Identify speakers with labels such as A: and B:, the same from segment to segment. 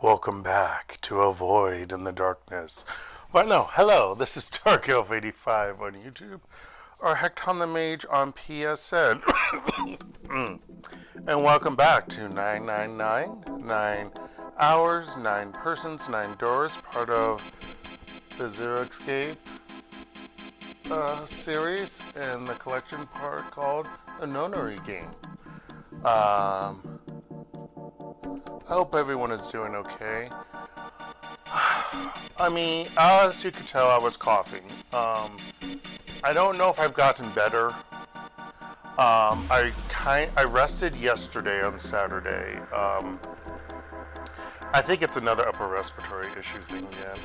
A: Welcome back to A Void in the Darkness. But no, hello, this is DarkElf85 on YouTube, or HektontheMage on PSN. And welcome back to 999, 9 hours, 9 persons, 9 doors, part of the Zero Escape series, and the collection part called the Nonary Game. I hope everyone is doing okay. I mean, as you can tell, I was coughing. I don't know if I've gotten better. I rested yesterday on Saturday. I think it's another upper respiratory issue thing again.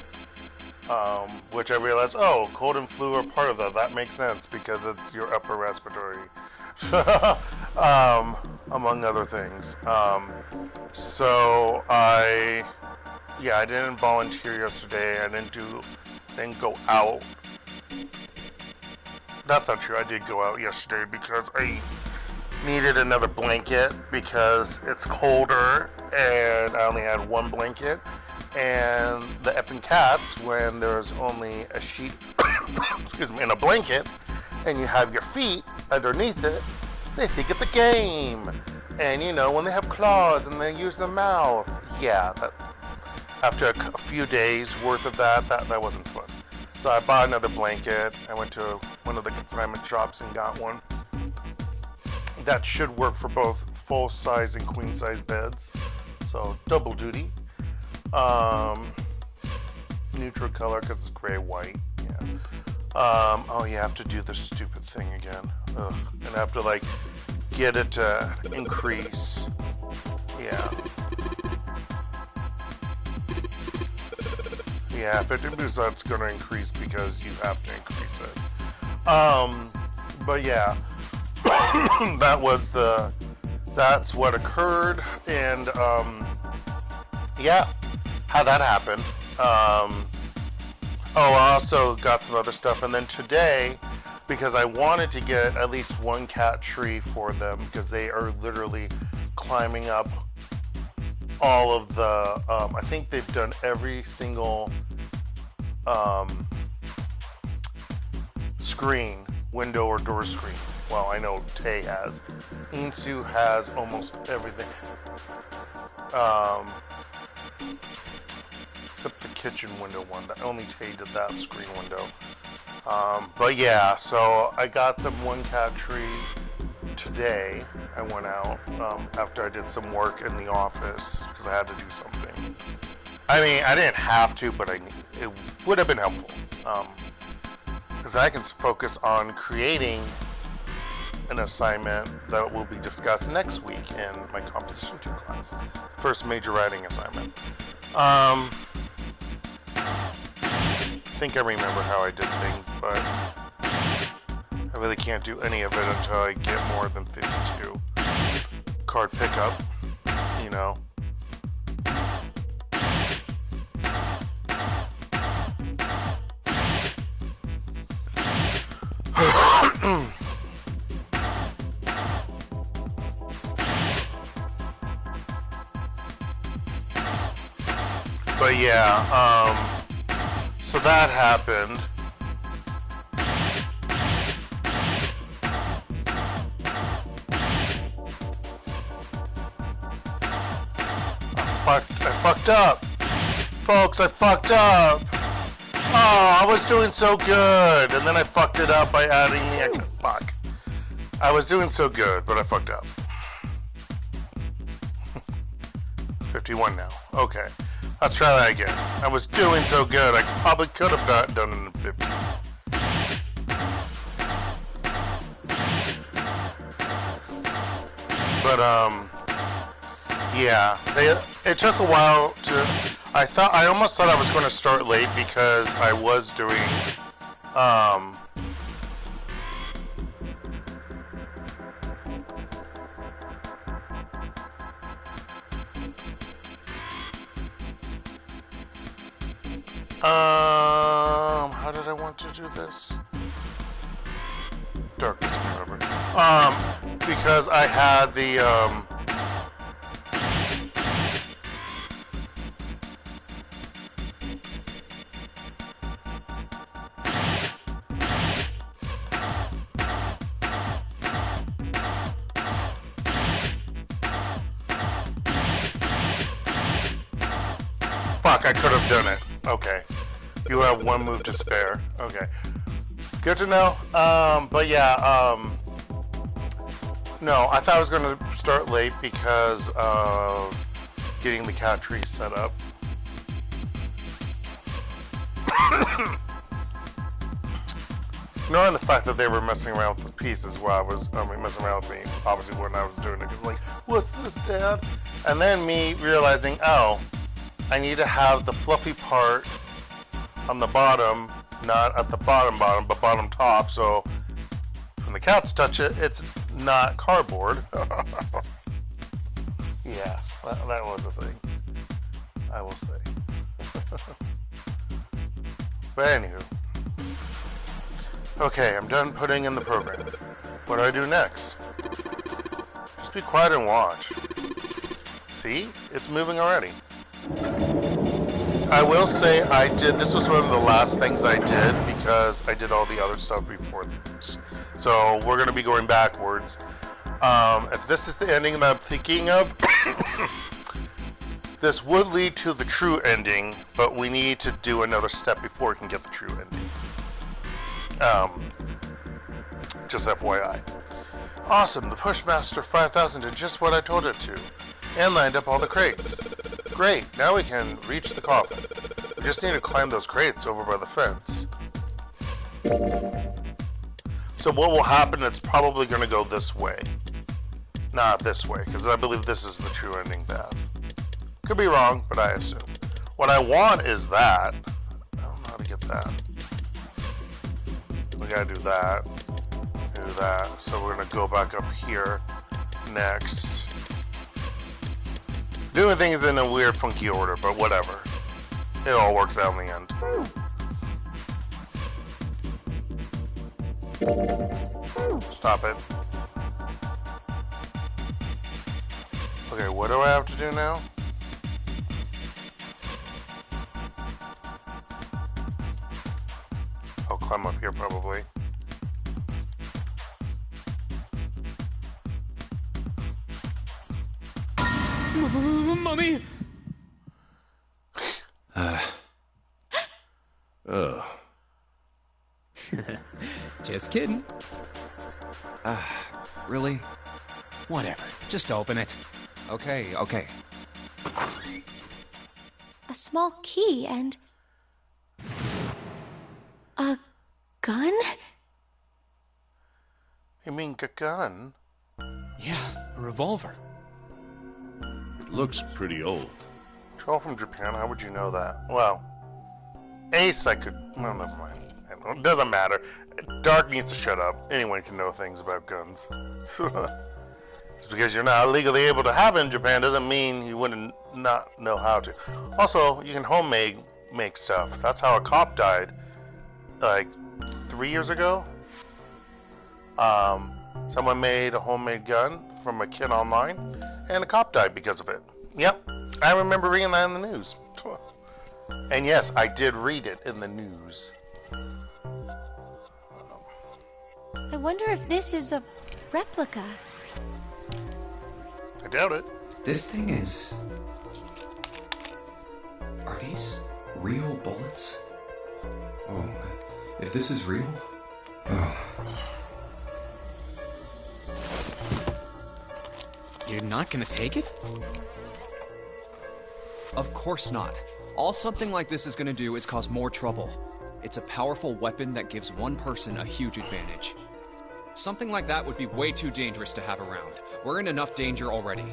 A: Which I realized, oh, cold and flu are part of that. That makes sense because it's your upper respiratory. Among other things. So I didn't volunteer yesterday. I didn't go out. That's not true. I did go out yesterday because I needed another blanket because it's colder and I only had one blanket. And the effing cats, when there's only a sheet, excuse me, and a blanket, and you have your feet underneath it, they think it's a game. And you know, when they have claws and they use their mouth, yeah, after a few days worth of that wasn't fun. So I bought another blanket. I went to one of the consignment shops and got one. That should work for both full size and queen size beds. So double duty. Neutral color because it's gray white. Yeah. Oh, you have to do this stupid thing again. Ugh. And I have to like get it to increase. Yeah. Yeah, if it moves, that's going to increase because you have to increase it. But yeah, that's what occurred, and yeah, how that happened. Oh, I also got some other stuff, and then today, because I wanted to get at least one cat tree for them, because they are literally climbing up all of the, I think they've done every single screen, window or door screen. Well, I know Tay has. Insu has almost everything. Except the kitchen window one. Only Tay did that screen window. But yeah, so I got them one cat tree today. I went out after I did some work in the office because I had to do something. I mean, I didn't have to, but it would have been helpful. Because I can focus on creating an assignment that will be discussed next week in my Composition 2 class. First major writing assignment. I think I remember how I did things, but I really can't do any of it until I get more than 52. Card pickup, you know. But yeah, so that happened. I fucked up. Folks, I fucked up. Oh, I was doing so good, and then I fucked it up by adding the extra. Fuck. I was doing so good, but I fucked up. 51 now. Okay. Let's try that again. I was doing so good, I probably could have not done it in 50. But, yeah. It took a while to... I almost thought I was going to start late because I was doing, how did I want to do this? Darkness, whatever. because I had the, Fuck, I could have done it. Okay. You have one move to spare. Okay. Good to know. But yeah, no, I thought I was going to start late because of getting the cat tree set up. Knowing the fact that they were messing around with the pieces while I was, messing around with me, obviously when I was doing it, 'cause like, what's this, Dad? And then me realizing, oh, I need to have the fluffy part on the bottom, not at the bottom, but bottom top, so when the cats touch it, it's not cardboard. Yeah, that was a thing, I will say. But anywho. Okay, I'm done putting in the program. What do I do next? Just be quiet and watch. See? It's moving already. I will say this was one of the last things I did because I did all the other stuff before this. So we're going to be going backwards. If this is the ending that I'm thinking of, this would lead to the true ending, but we need to do another step before we can get the true ending. Just FYI. Awesome, the Pushmaster 5000 did just what I told it to, and lined up all the crates. Great, now we can reach the coffin. We just need to climb those crates over by the fence. So what will happen, it's probably going to go this way. Not this way, because I believe this is the true ending path. Could be wrong, but I assume. What I want is that. I don't know how to get that. We gotta do that. Do that. So we're gonna go back up here next. Doing things in a weird, funky order, but whatever. It all works out in the end. Stop it. Okay, what do I have to do now? I'll climb up here probably.
B: Mummy!
C: Oh.
B: Just kidding.
C: Really?
B: Whatever. Just open it.
C: Okay.
D: A small key and... a gun?
A: You mean a gun?
B: Yeah, a revolver.
C: It looks pretty old.
A: It's all from Japan, how would you know that? Well, Ace I could... well, never mind. It doesn't matter. Dark needs to shut up. Anyone can know things about guns. Just because you're not legally able to have it in Japan doesn't mean you wouldn't not know how to. Also, you can homemade make stuff. That's how a cop died, like 3 years ago. Someone made a homemade gun from a kid online, and a cop died because of it. Yep, I remember reading that in the news. And yes, I did read it in the news.
D: I wonder if this is a replica.
A: I doubt it.
E: This thing is... Are these real bullets? Oh, if this is real... Oh.
B: You're not gonna take it?
F: Of course not. All something like this is gonna do is cause more trouble. It's a powerful weapon that gives one person a huge advantage. Something like that would be way too dangerous to have around. We're in enough danger already.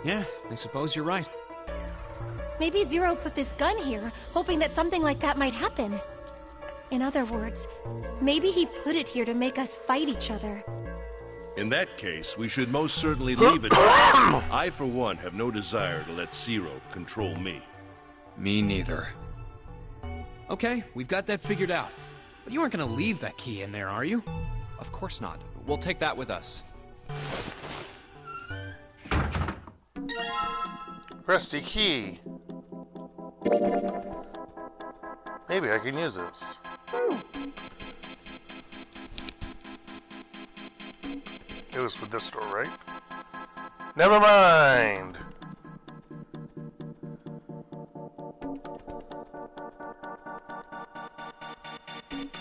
B: Yeah, I suppose you're right.
D: Maybe Zero put this gun here, hoping that something like that might happen. In other words, maybe he put it here to make us fight each other.
C: In that case, we should most certainly leave it. I, for one, have no desire to let Zero control me.
F: Me neither.
B: Okay, we've got that figured out. But you aren't gonna leave that key in there, are you?
F: Of course not. We'll take that with us.
A: Rusty key. Maybe I can use this. It was for this door, right? Never mind!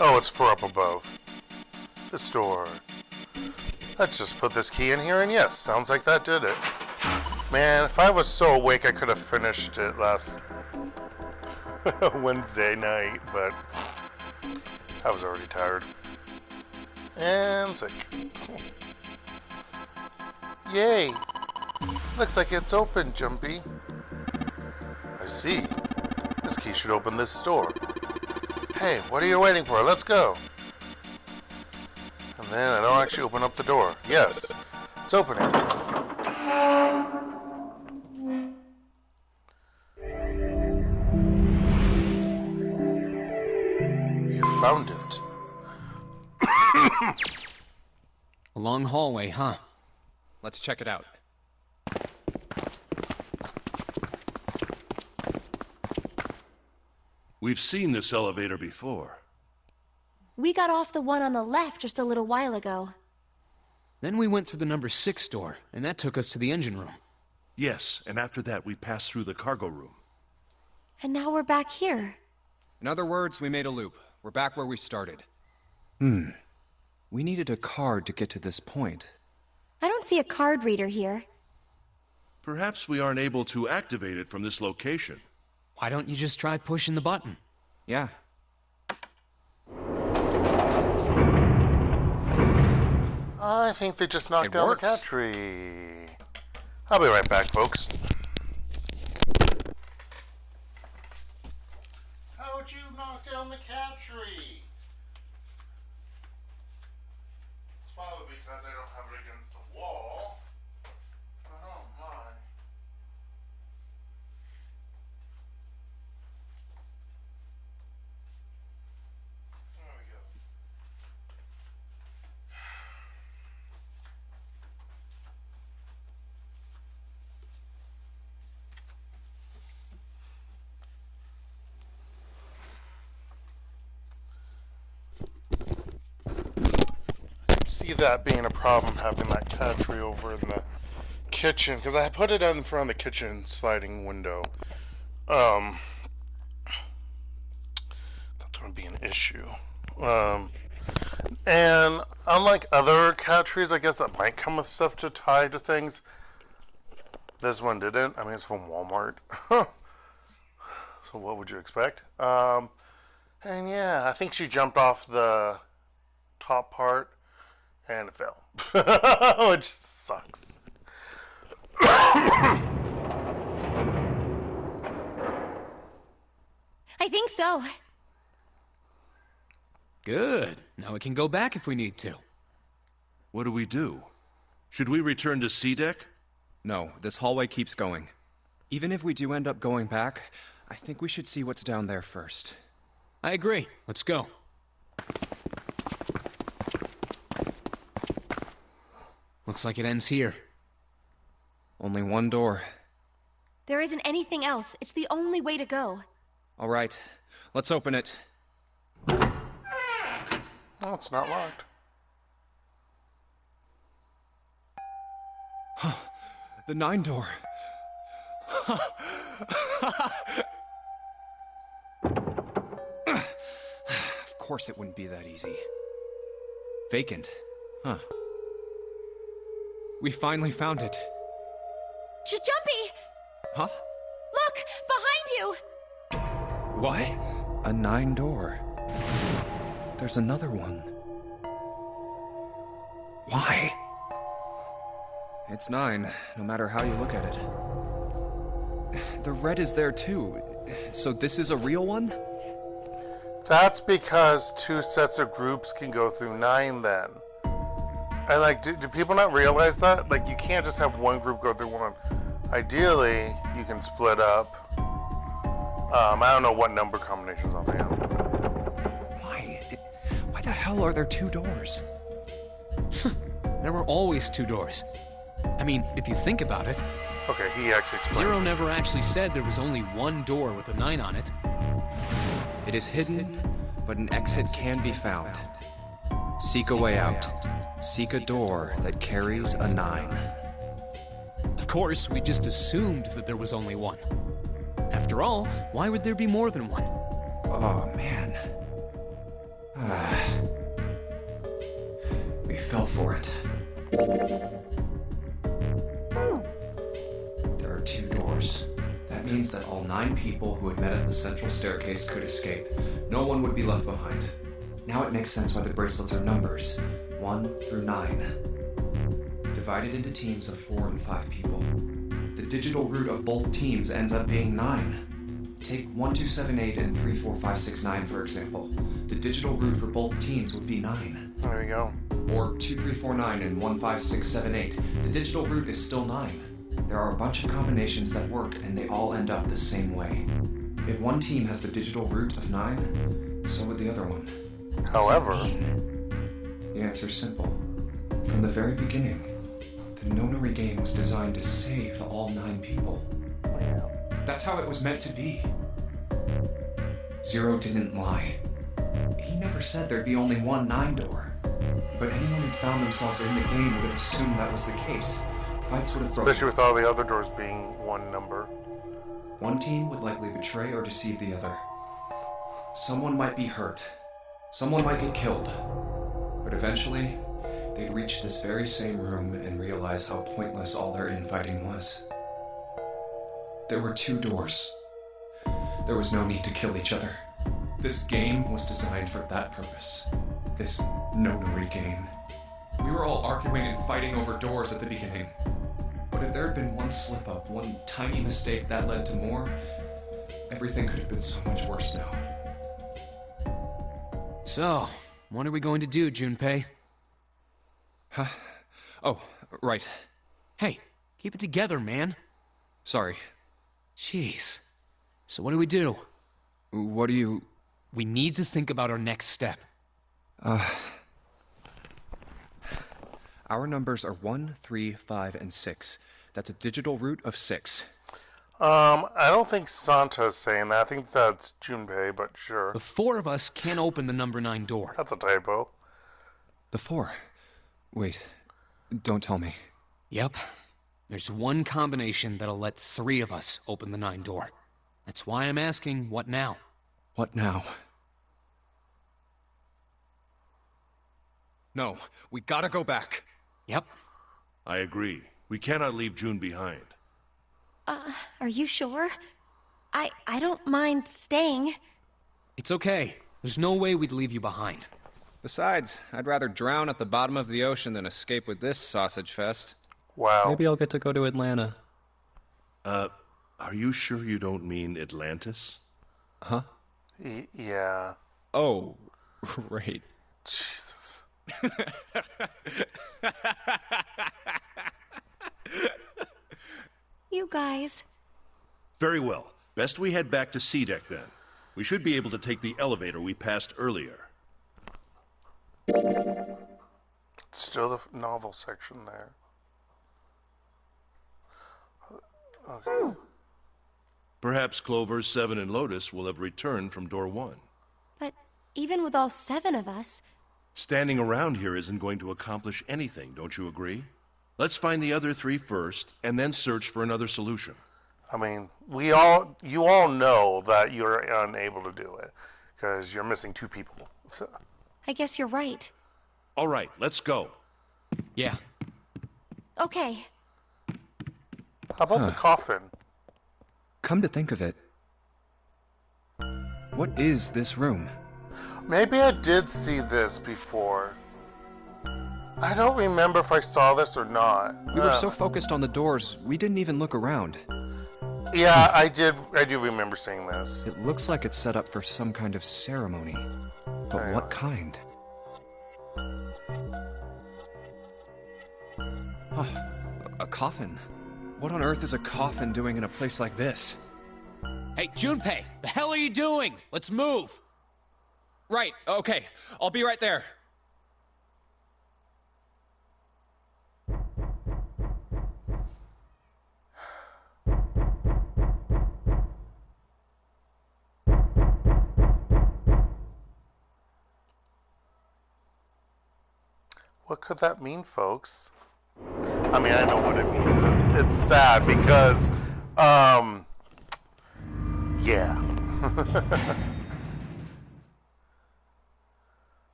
A: Oh, it's for up above. This door. Let's just put this key in here, and yes, sounds like that did it. Man, if I was so awake, I could have finished it last Wednesday night, but I was already tired. And sick. Yay! Looks like it's open, Junpei. I see. This key should open this door. Hey, what are you waiting for? Let's go! And then I don't actually open up the door. Yes, it's opening. You found it.
B: A long hallway, huh?
F: Let's check it out.
C: We've seen this elevator before.
D: We got off the one on the left just a little while ago.
B: Then we went through the number 6 door, and that took us to the engine room.
C: Yes, and after that we passed through the cargo room.
D: And now we're back here.
F: In other words, we made a loop. We're back where we started.
E: We needed a card to get to this point.
D: I don't see a card reader here.
C: Perhaps we aren't able to activate it from this location.
B: Why don't you just try pushing the button?
F: Yeah.
A: I think they just knocked
F: It
A: down
F: works.
A: the cat tree. I'll be right back, folks. How'd you knock down the cat tree? It's probably because I don't have it against the wall. Oh my. There we go. See that being a problem, having that cat tree over in the kitchen, because I put it in front of the kitchen sliding window. That's going to be an issue. And unlike other cat trees, I guess that might come with stuff to tie to things, this one didn't. I mean, it's from Walmart. So what would you expect? And yeah, I think she jumped off the top part and it fell, which sucks.
D: I think so.
B: Good. Now we can go back if we need to.
C: What do we do? Should we return to C deck?
F: No, this hallway keeps going. Even if we do end up going back, I think we should see what's down there first.
B: I agree. Let's go. Looks like it ends here.
F: Only one door.
D: There isn't anything else. It's the only way to go.
F: All right, let's open it.
A: Oh, it's not locked.
F: The 9 door. Of course it wouldn't be that easy. Vacant. Huh. We finally found it.
D: Junpei!
F: Huh?
D: Look! Behind you!
F: What?
E: A 9 door. There's another one. Why?
F: It's 9, no matter how you look at it. The red is there too. So this is a real one?
A: That's because 2 sets of groups can go through 9 then. And like, do people not realize that? Like, you can't just have one group go through one. Ideally, you can split up. I don't know what number combinations offhand.
E: Why? Why the hell are there 2 doors?
B: There were always 2 doors. I mean, if you think about it,
A: Okay, he actually explained.
B: Zero never actually said there was only 1 door with a 9 on it.
E: It is hidden, but an exit can be found. Seek a way out. Seek a door that carries a 9.
B: Of course, we just assumed that there was only 1. After all, why would there be more than 1?
E: Oh, man. We fell for it. There are 2 doors. That means that all 9 people who had met at the central staircase could escape. No one would be left behind. Now it makes sense why the bracelets are numbers. 1 through 9. Divided into teams of 4 and 5 people. The digital root of both teams ends up being 9. Take 1278 and 34569 for example. The digital root for both teams would be 9.
A: There we go.
E: Or 2349 and 15678. The digital root is still 9. There are a bunch of combinations that work, and they all end up the same way. If one team has the digital root of 9, so would the other one.
A: However,
E: The answer's simple. From the very beginning, the Nonary Game was designed to save all 9 people.
A: yeah.
E: That's how it was meant to be. Zero didn't lie. He never said there'd be only 1 9 door. But anyone who found themselves in the game would have assumed that was the case. Fights would have broken.
A: Especially with all the other doors being 1 number.
E: One team would likely betray or deceive the other. Someone might be hurt. Someone might get killed. But eventually, they'd reach this very same room and realize how pointless all their infighting was. There were 2 doors. There was no need to kill each other. This game was designed for that purpose. This Nonary Game. We were all arguing and fighting over doors at the beginning. But if there had been one slip-up, one tiny mistake that led to more, everything could have been so much worse now.
B: So, what are we going to do, Junpei?
E: Huh? Oh, right.
B: Hey, keep it together, man.
E: Sorry.
B: Jeez. So what do we do?
E: What do you...
B: We need to think about our next step.
E: Our numbers are 1, 3, 5, and 6. That's a digital root of 6.
A: I don't think Santa's saying that. I think that's Junpei, but sure.
B: The 4 of us can't open the number 9 door.
A: That's a typo.
E: The 4. Wait. Don't tell me.
B: Yep. There's one combination that'll let 3 of us open the 9 door. That's why I'm asking, what now?
E: What now? No, we gotta go back.
B: Yep.
C: I agree. We cannot leave June behind.
D: Are you sure? I don't mind staying.
B: It's okay. There's no way we'd leave you behind.
F: Besides, I'd rather drown at the bottom of the ocean than escape with this sausage fest.
A: Wow.
G: Maybe I'll get to go to Atlanta.
C: Are you sure you don't mean Atlantis?
E: Huh?
A: Yeah.
E: Oh, right.
A: Jesus.
D: You guys.
C: Very well. Best we head back to C deck then. We should be able to take the elevator we passed earlier.
A: Still the novel section there. Okay.
C: Perhaps Clover, Seven, and Lotus will have returned from door 1.
D: But even with all 7 of us,
C: Standing around here isn't going to accomplish anything, don't you agree? Let's find the other 3 first, and then search for another solution.
A: I mean, you all know that you're unable to do it because you're missing 2 people.
D: I guess you're right.
C: All right, let's go.
B: Yeah.
D: Okay.
A: How about the coffin?
E: Come to think of it, what is this room?
A: Maybe I did see this before. I don't remember if I saw this or not.
E: We were so focused on the doors, we didn't even look around.
A: Yeah, I do remember seeing this.
E: It looks like it's set up for some kind of ceremony. But
A: Yeah.
E: what kind? A coffin? What on earth is a coffin doing in a place like this?
B: Hey, Junpei, the hell are you doing? Let's move.
F: Right, okay. I'll be right there.
A: What could that mean, folks? I mean, I know what it means. It's sad because, yeah.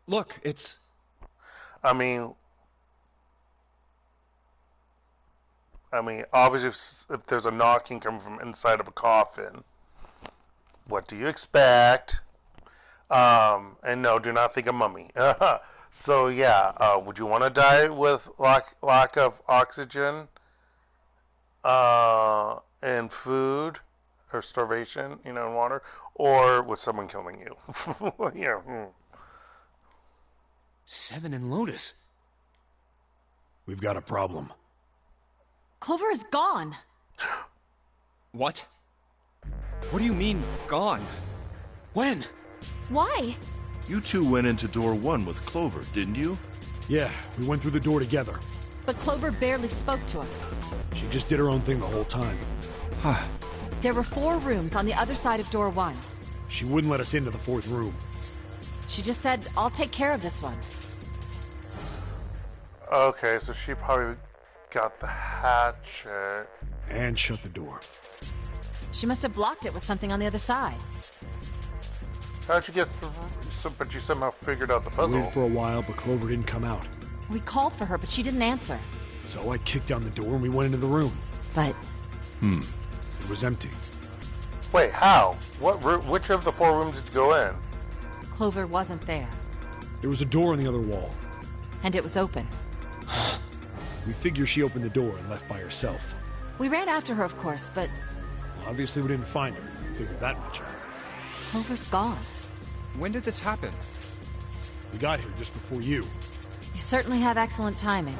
F: Look, it's...
A: I mean, obviously, if there's a knocking coming from inside of a coffin, what do you expect? And no, do not think a mummy. So yeah, would you want to die with lack of oxygen, and food, or starvation, and water, or with someone killing you? Yeah.
B: 7 and Lotus.
G: We've got a problem.
H: Clover is gone.
F: What? What do you mean, gone?
B: When?
D: Why?
C: You two went into door 1 with Clover, didn't you?
G: Yeah, we went through the door together.
H: But Clover barely spoke to us.
G: She just did her own thing the whole time.
H: There were 4 rooms on the other side of door 1.
G: She wouldn't let us into the 4th room.
H: She just said, I'll take care of this one.
A: Okay, so she probably got the hatchet.
G: And shut the door.
H: She must have blocked it with something on the other side.
A: How'd you get through? But you somehow figured out the
G: We
A: puzzle.
G: waited for a while, but Clover didn't come out.
H: We called for her, but she didn't answer.
G: So I kicked down the door and we went into the room.
H: But
G: It was empty.
A: Wait, how? Which of the 4 rooms did you go in?
H: Clover wasn't there.
G: There was a door on the other wall.
H: And it was open.
G: We figure she opened the door and left by herself.
H: We ran after her, of course, but
G: Obviously we didn't find her. We figured that much out.
H: Clover's gone.
F: When did this happen?
G: We got here just before you.
H: You certainly have excellent timing.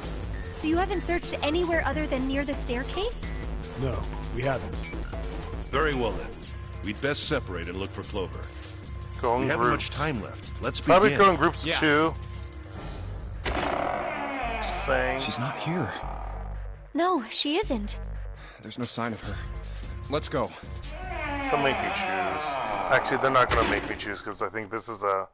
D: So you haven't searched anywhere other than near the staircase?
G: No, we haven't.
C: Very well then. We'd best separate and look for Clover.
A: Go in
C: We haven't
A: groups.
C: much time left. Let's
A: Probably
C: begin.
A: go in groups of
F: Yeah.
A: 2. Just saying.
F: She's not here.
D: No, she isn't.
F: There's no sign of her. Let's go.
A: Don't make me choose. Actually, they're not going to make me choose because I think this is a...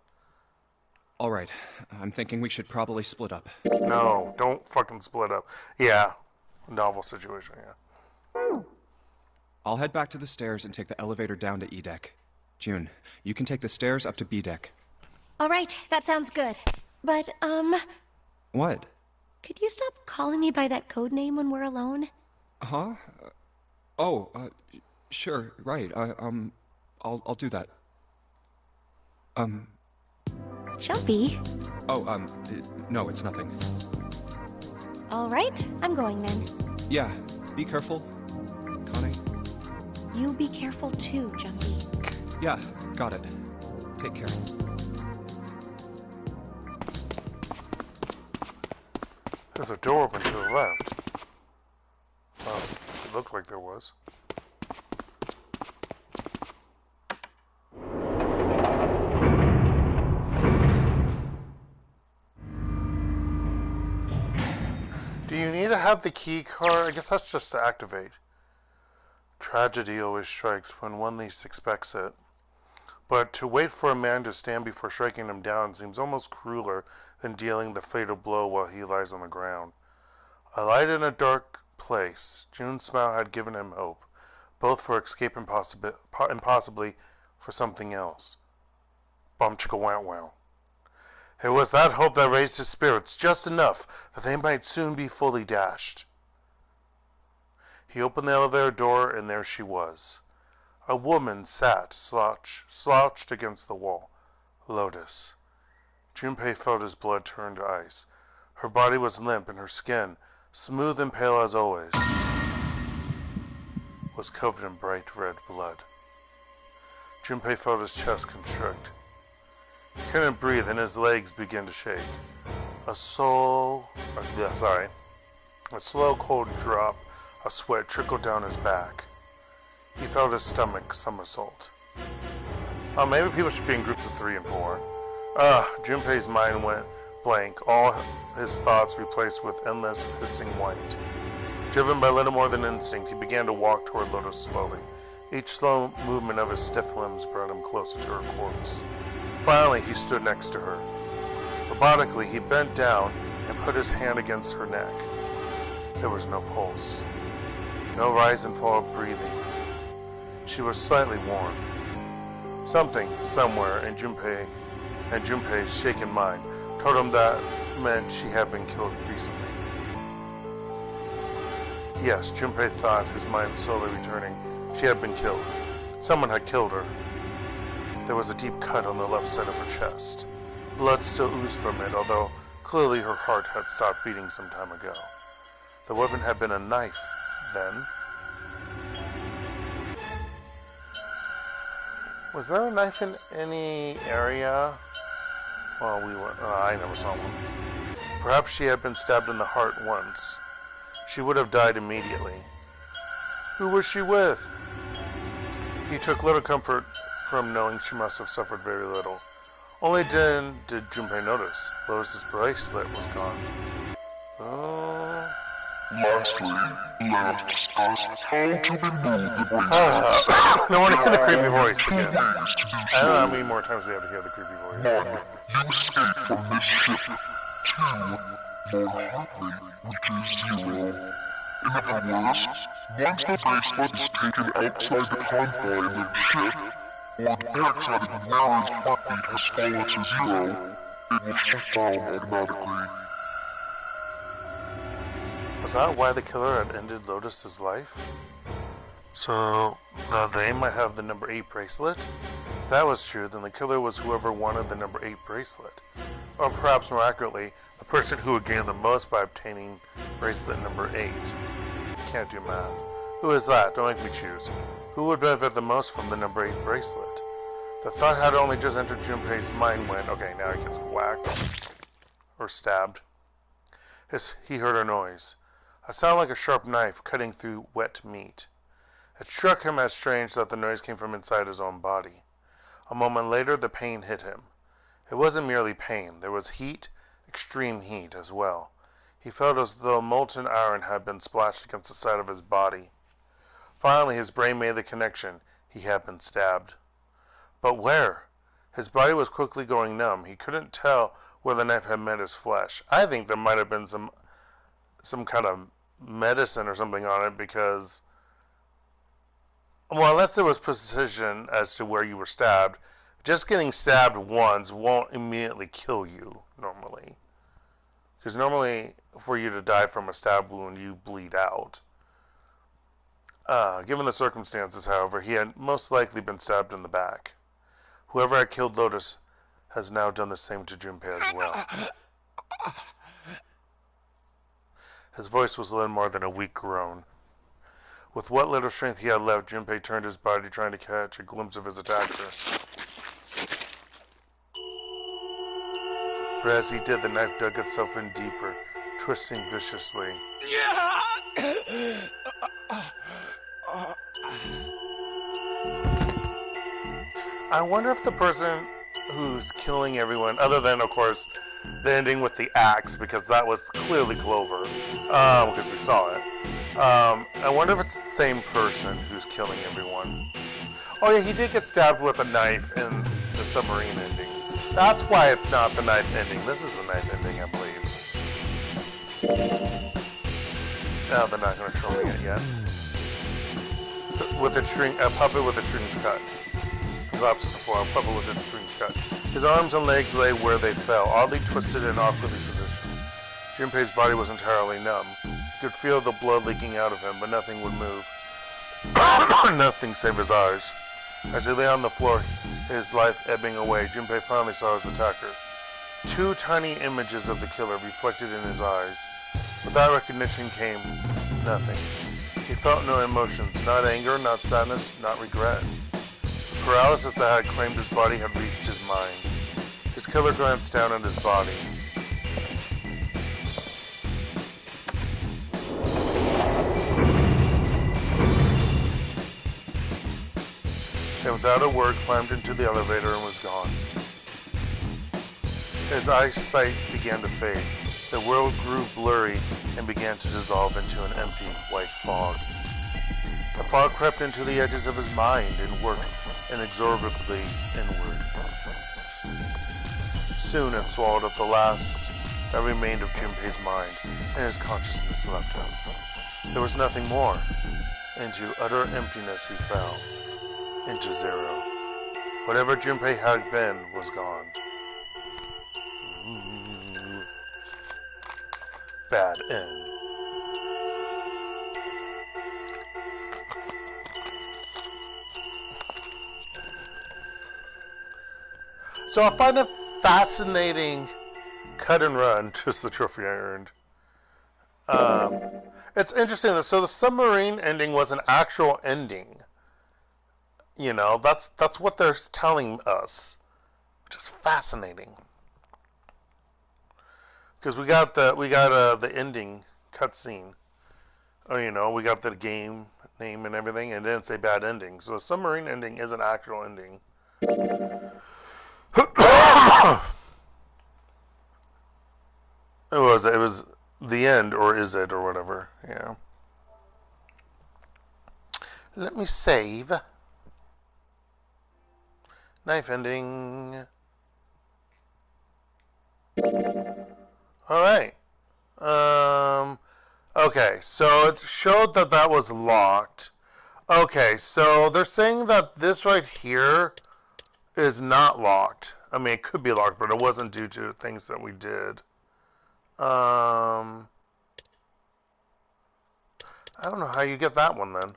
F: All right. I'm thinking we should probably split up.
A: No, don't fucking split up. Yeah. Novel situation, yeah.
F: I'll head back to the stairs and take the elevator down to E deck. June, you can take the stairs up to B deck.
D: All right, that sounds good. But,
F: What?
D: could you stop calling me by that code name when we're alone?
F: Huh? Sure, right. I'll do that.
D: Jumpy.
F: No, it's nothing.
D: All right, I'm going then.
F: Yeah, be careful, Connie.
D: You be careful too, Jumpy.
F: Yeah, got it. Take care.
A: There's a door open to the left. Oh, it looked like there was. Do you need to have the key card? I guess that's just to activate. Tragedy always strikes when one least expects it. But to wait for a man to stand before striking him down seems almost crueler than dealing the fatal blow while he lies on the ground. A light in a dark place. June's smile had given him hope, both for escape and possibly for something else. Bum chicka wow wow. It was that hope that raised his spirits just enough that they might soon be fully dashed. He opened the elevator door, and there she was. A woman sat slouched against the wall. Lotus. Junpei felt his blood turn to ice. Her body was limp, and her skin, smooth and pale as always, was covered in bright red blood. Junpei felt his chest constrict. He couldn't breathe, and his legs began to shake. A slow cold drop of sweat trickled down his back. He felt his stomach somersault. Maybe people should be in groups of 3 and 4. Junpei's mind went blank, all his thoughts replaced with endless hissing white. Driven by little more than instinct, he began to walk toward Lotus slowly. Each slow movement of his stiff limbs brought him closer to her corpse. Finally, he stood next to her. Robotically, he bent down and put his hand against her neck. There was no pulse, no rise and fall of breathing. She was slightly warm. Something, somewhere, in Junpei's shaken mind told him that meant she had been killed recently. Yes, Junpei thought, his mind slowly returning. She had been killed. Someone had killed her. There was a deep cut on the left side of her chest. Blood still oozed from it, although clearly her heart had stopped beating some time ago. The weapon had been a knife, then. Was there a knife in any area? Well, I never saw one. Perhaps she had been stabbed in the heart once. She would have died immediately. Who was she with? He took little comfort from knowing she must have suffered very little. Only then did Junpei notice Lotus's bracelet was gone. Oh.
I: Lastly, let us discuss how to remove the bracelet.
A: No one hear the creepy voice again. I don't know how many more times we have to hear the creepy voice.
I: 1. You escape from this ship. 2. More heartbeat, which is 0. In other words, once the bracelet is taken outside the confine of the ship, or the backside of the wearer's heartbeat has fallen to 0, it will shut down automatically.
A: Was that why the killer had ended Lotus's life? So, they might have the number 8 bracelet? If that was true, then the killer was whoever wanted the number 8 bracelet. Or perhaps more accurately, the person who would gain the most by obtaining bracelet number 8. Can't do math. Who is that? Don't make me choose. Who would benefit the most from the number 8 bracelet? The thought had only just entered Junpei's mind when, okay, now he gets whacked. Or stabbed. He heard a noise. A sound like a sharp knife cutting through wet meat. It struck him as strange that the noise came from inside his own body. A moment later, the pain hit him. It wasn't merely pain. There was heat, extreme heat as well. He felt as though molten iron had been splashed against the side of his body. Finally, his brain made the connection. He had been stabbed. But where? His body was quickly going numb. He couldn't tell where the knife had met his flesh. I think there might have been some kind of medicine or something on it because, well, unless there was precision as to where you were stabbed, just getting stabbed once won't immediately kill you, normally. Because normally, for you to die from a stab wound, you bleed out. Given the circumstances, however, he had most likely been stabbed in the back. Whoever had killed Lotus has now done the same to Junpei as well. His voice was little more than a weak groan. With what little strength he had left, Junpei turned his body trying to catch a glimpse of his attacker. But as he did, the knife dug itself in deeper, twisting viciously. I wonder if the person who's killing everyone, other than, of course, the ending with the axe, because that was clearly Clover, because we saw it. I wonder if it's the same person who's killing everyone. Oh yeah, he did get stabbed with a knife in the submarine ending. That's why it's not the knife ending. This is the knife ending, I believe. No, they're not going to show me it yet. With a puppet with the strings cut. Collapsed to the floor, a puppet with its strings cut. His arms and legs lay where they fell, oddly twisted and awkwardly positioned. Junpei's body was entirely numb. He could feel the blood leaking out of him, but nothing would move. Nothing save his eyes. As he lay on the floor, his life ebbing away, Junpei finally saw his attacker. 2 tiny images of the killer reflected in his eyes. With that recognition came nothing. He felt no emotions, not anger, not sadness, not regret. The paralysis that had claimed his body had reached his mind. His killer glanced down at his body. And without a word climbed into the elevator and was gone. His eyesight began to fade. The world grew blurry and began to dissolve into an empty, white fog. The fog crept into the edges of his mind and worked inexorably inward. Soon it swallowed up the last that remained of Junpei's mind, and his consciousness left him. There was nothing more. Into utter emptiness he fell. Into zero. Whatever Junpei had been was gone. Bad end. So I find it fascinating cut and run, just the trophy I earned. It's interesting. So the submarine ending was an actual ending. You know, that's what they're telling us, which is fascinating. Because we got the ending cutscene. Oh, you know, we got the game name and everything, and it didn't say bad ending. So the submarine ending is an actual ending. It was the end, or is it, or whatever. Yeah. Let me save. Knife ending. Alright. Okay, so it showed that was locked. Okay, so they're saying that this right here is not locked. I mean, it could be locked, but it wasn't due to things that we did. I don't know how you get that one then.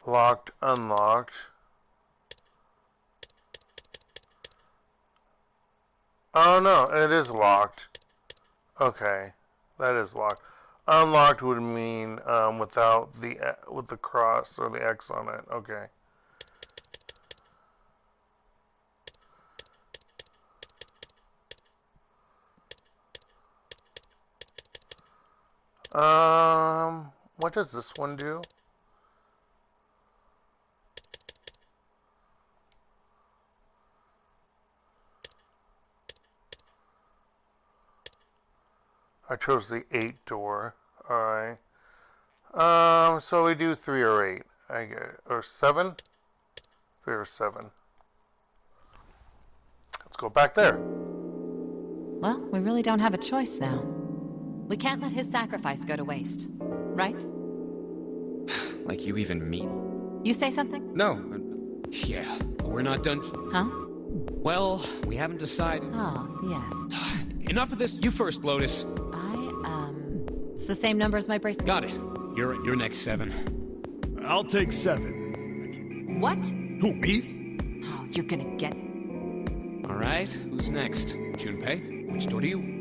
A: Locked, unlocked. Oh no, it is locked. Okay, that is locked. Unlocked would mean without with the cross or the X on it. Okay. What does this one do? I chose the 8 door. Alright. So we do 3 or 8. I get, or 7? 3 or 7. Let's go back there.
H: Well, we really don't have a choice now. We can't let his sacrifice go to waste, right?
F: Like you even mean?
H: You say something?
F: No.
B: Yeah, but we're not done.
H: Huh?
B: Well, we haven't decided.
H: Oh, yes.
B: Enough of this. You first, Lotus.
H: It's the same number as my bracelet.
B: Got it. You're next, 7.
G: I'll take 7.
H: What?
G: Who, me?
H: Oh, you're gonna get...
B: All right, who's next? Junpei, which door do you?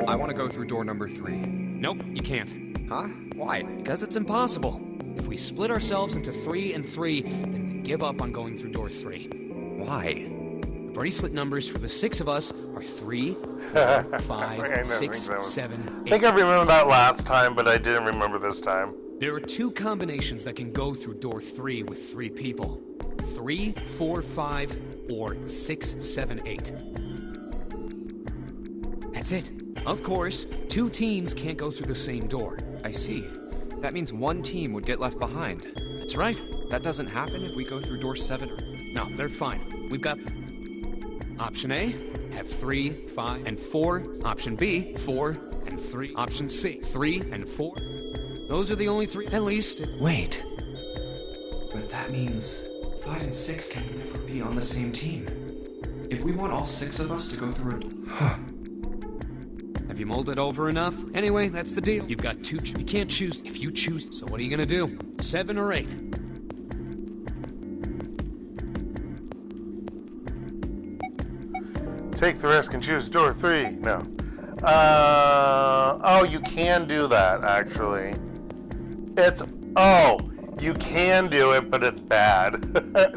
F: I want to go through door number 3.
B: Nope, you can't.
F: Huh? Why?
B: Because it's impossible. If we split ourselves into 3 and 3, then we give up on going through door 3.
F: Why?
B: The bracelet numbers for the 6 of us are 3, 4, 5, 6, 7, 8.
A: I think I remember that last time, but I didn't remember this time.
B: There are 2 combinations that can go through door 3 with 3 people. 3, 4, 5, or 6, 7, 8. That's it. Of course, 2 teams can't go through the same door.
F: I see. That means one team would get left behind.
B: That's right.
F: That doesn't happen if we go through door 7.
B: No, they're fine. We've got Option A, have 3, 5, and 4. Option B, 4 and 3. Option C, 3 and 4. Those are the only 3, at least.
E: Wait. But that means 5 and 6 can never be on the same team. If we want all 6 of us to go through a... Huh.
B: Have you mulled it over enough? Anyway, that's the deal. You've got 2. You can't choose if you choose. So what are you gonna do? 7 or 8?
A: Take the risk and choose door 3. No. Oh, you can do that, actually. You can do it, but it's bad.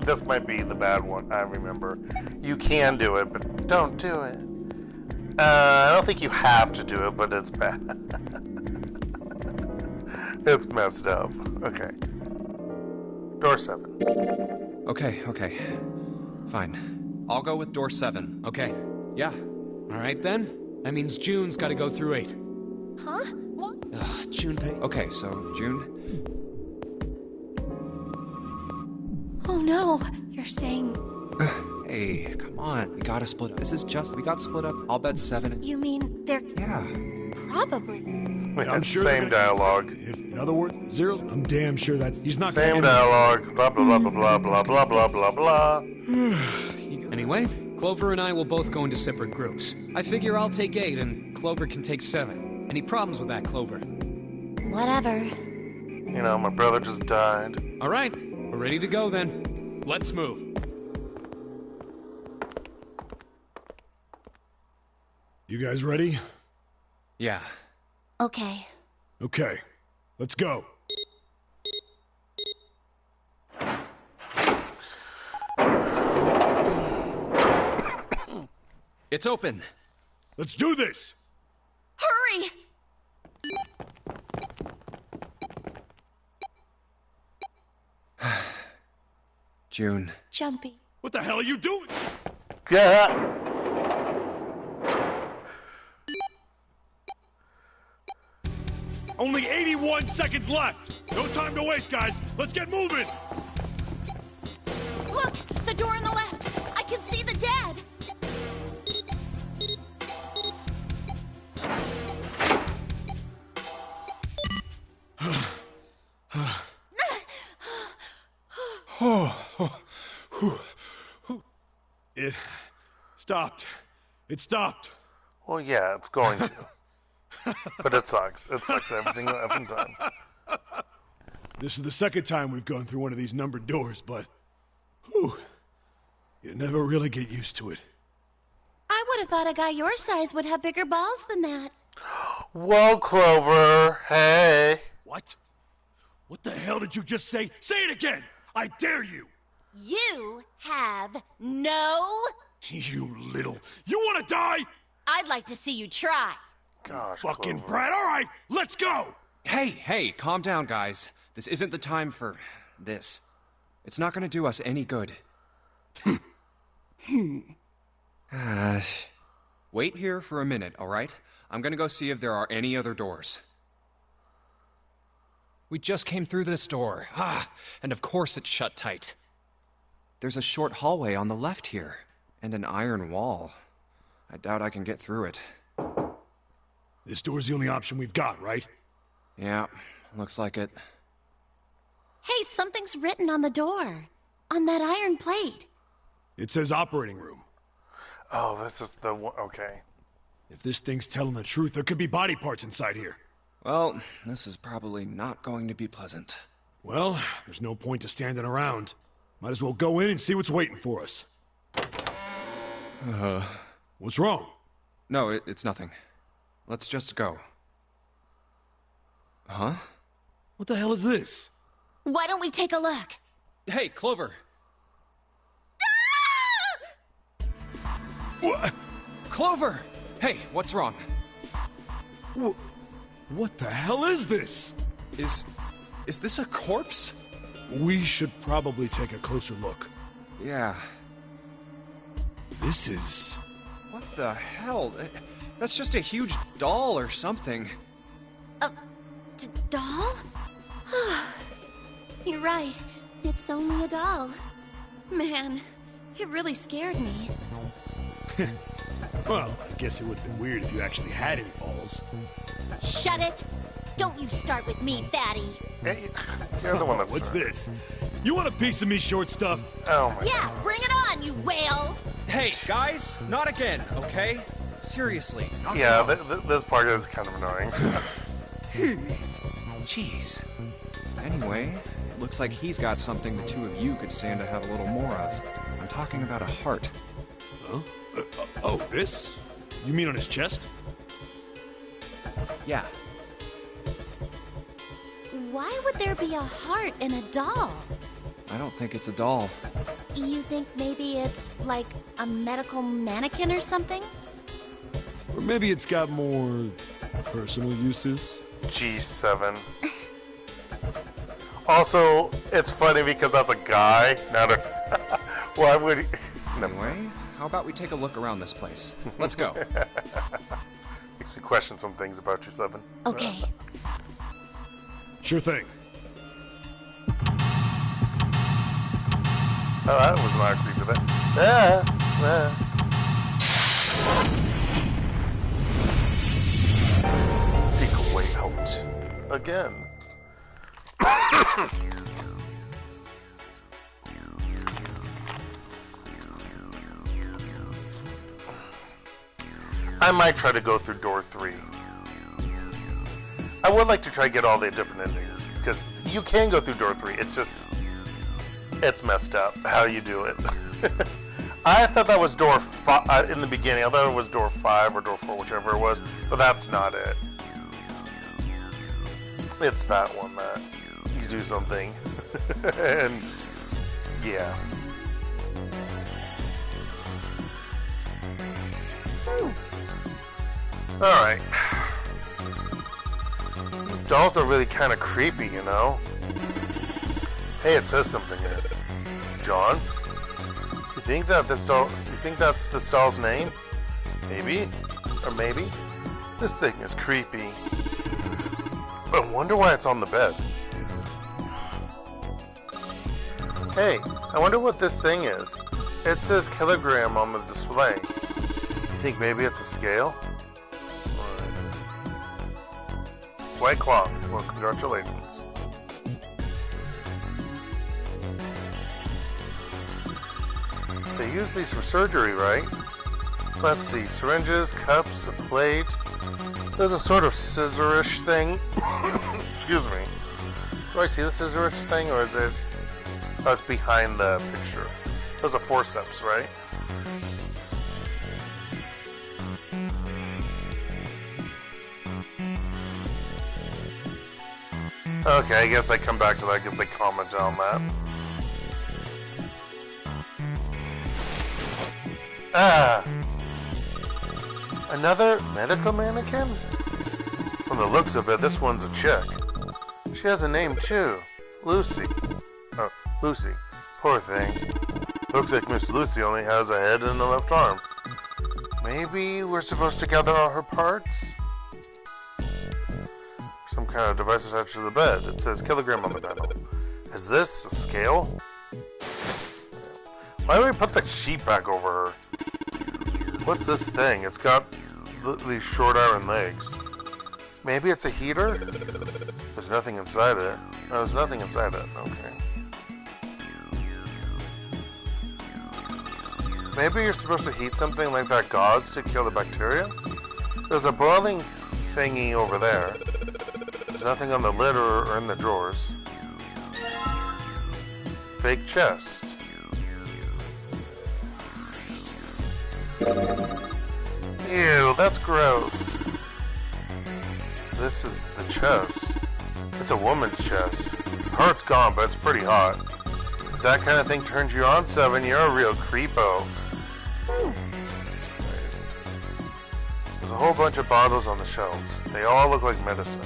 A: This might be the bad one, I remember. You can do it, but don't do it. I don't think you have to do it, but it's bad. It's messed up. Okay. Door 7.
F: Okay. Fine. I'll go with door 7.
B: Okay.
F: Yeah.
B: All right, then. That means June's got to go through 8.
D: Huh? What?
B: Ugh, Junpei.
F: Okay, so, June.
D: Oh no, you're saying...
F: Hey, come on. We gotta split up. We got split up. I'll bet 7.
D: You mean they're...
F: Yeah.
D: Probably.
G: I'm sure they're
A: Same
G: gonna-
A: dialogue.
G: If, in other words, Zero's, I'm damn sure that's... He's not
A: Same
G: gonna...
A: dialogue. Blah, blah, blah, blah, blah, blah, blah, blah, blah, blah.
B: Anyway, Clover and I will both go into separate groups. I figure I'll take 8 and Clover can take 7. Any problems with that, Clover?
D: Whatever.
A: You know, my brother just died.
B: All right, we're ready to go then. Let's move.
G: You guys ready?
F: Yeah.
D: Okay.
G: Okay. Let's go.
F: It's open.
G: Let's do this!
D: Hurry!
F: June.
D: Junpei.
G: What the hell are you doing?
A: Yeah.
G: Only 81 seconds left! No time to waste, guys! Let's get moving!
D: Look! The door on the left! I can see the dead!
G: It stopped. It stopped.
A: Well, yeah, it's going to. But it sucks. It sucks every single effing time.
G: This is the second time we've gone through one of these numbered doors, but... Whew, you never really get used to it.
D: I would have thought a guy your size would have bigger balls than that.
A: Whoa, Clover. Hey.
G: What? What the hell did you just say? Say it again! I dare you!
D: You have no...
G: You little... You wanna die?
D: I'd like to see you try.
A: Gosh,
G: Fucking
A: Clover.
G: brat! Alright, let's go!
F: Hey, calm down, guys. This isn't the time for this. It's not gonna do us any good. Wait here for a minute, alright? I'm gonna go see if there are any other doors.
B: We just came through this door. And of course it's shut tight.
F: There's a short hallway on the left here, and an iron wall. I doubt I can get through it.
G: This door's the only option we've got, right?
F: Yeah, looks like it.
D: Hey, something's written on the door. On that iron plate.
G: It says operating room.
A: Oh, this is the one. Okay.
G: If this thing's telling the truth, there could be body parts inside here.
F: Well, this is probably not going to be pleasant.
G: Well, there's no point to standing around. Might as well go in and see what's waiting for us. What's wrong?
F: No, it's nothing. Let's just go. Huh?
G: What the hell is this?
D: Why don't we take a look?
F: Hey, Clover!
G: What?
F: Clover! Hey, what's wrong?
G: What the hell is this?
F: Is this a corpse?
G: We should probably take a closer look.
F: Yeah.
G: This is...
F: What the hell? That's just a huge doll or something.
D: A doll? You're right. It's only a doll. Man, it really scared me.
G: Well, I guess it would have been weird if you actually had any balls.
D: Shut it! Don't you start with me, fatty.
A: Hey, you're the one that's...
G: What's this? You want a piece of me, short stuff?
A: Oh, my
D: Yeah, bring it on, you whale!
F: Hey, guys, not again, okay? Seriously, knock it
A: Yeah,
F: off.
A: this part is kind of annoying.
F: Jeez. Anyway, it looks like he's got something the two of you could stand to have a little more of. I'm talking about a heart.
G: Huh? Oh, this? You mean on his chest?
F: Yeah.
D: Why would there be a heart in a doll?
F: I don't think it's a doll.
D: You think maybe it's like a medical mannequin or something?
G: Or maybe it's got more personal uses?
A: G7. Also, it's funny because that's a guy, not a... Why would he...
F: Anyway, how about we take a look around this place? Let's go.
A: Makes me question some things about you, Seven.
D: Okay.
G: Sure thing.
A: Oh, that was not creepy. Seek a way out. Again. I might try to go through door 3. I would like to try to get all the different endings, because you can go through door 3. It's just, it's messed up how you do it. I thought that was door 5 in the beginning. I thought it was door 5 or door 4, whichever it was, but that's not it. It's that one that you do something, and yeah. Alright. These dolls are really kind of creepy, you know? Hey, it says something in it. John? You think that this doll... You think that's this doll's name? Maybe? Or maybe? This thing is creepy. I wonder why it's on the bed. Hey, I wonder what this thing is. It says kilogram on the display. You think maybe it's a scale? White cloth. Well, congratulations. They use these for surgery, right? Let's see. Syringes, cups, a plate. There's a sort of scissorish thing. Excuse me. Do I see the scissorish thing, or is it... Oh, it's behind the picture. Those are forceps, right? Okay, I guess I come back to that because they commented on that. Ah! Another medical mannequin? From the looks of it, this one's a chick. She has a name too. Lucy. Oh, Lucy. Poor thing. Looks like Miss Lucy only has a head and a left arm. Maybe we're supposed to gather all her parts? Some kind of device attached to the bed. It says kilogram on the panel. Is this a scale? Why do we put the sheet back over her? What's this thing? It's got these short iron legs. Maybe it's a heater? There's nothing inside it. No, there's nothing inside it. Okay. Maybe you're supposed to heat something like that gauze to kill the bacteria? There's a boiling thingy over there. There's nothing on the lid or in the drawers. Fake chest. Ew, that's gross. This is the chest. It's a woman's chest. Her heart's gone, but it's pretty hot. If that kind of thing turns you on, Seven, you're a real creepo. There's a whole bunch of bottles on the shelves. They all look like medicine.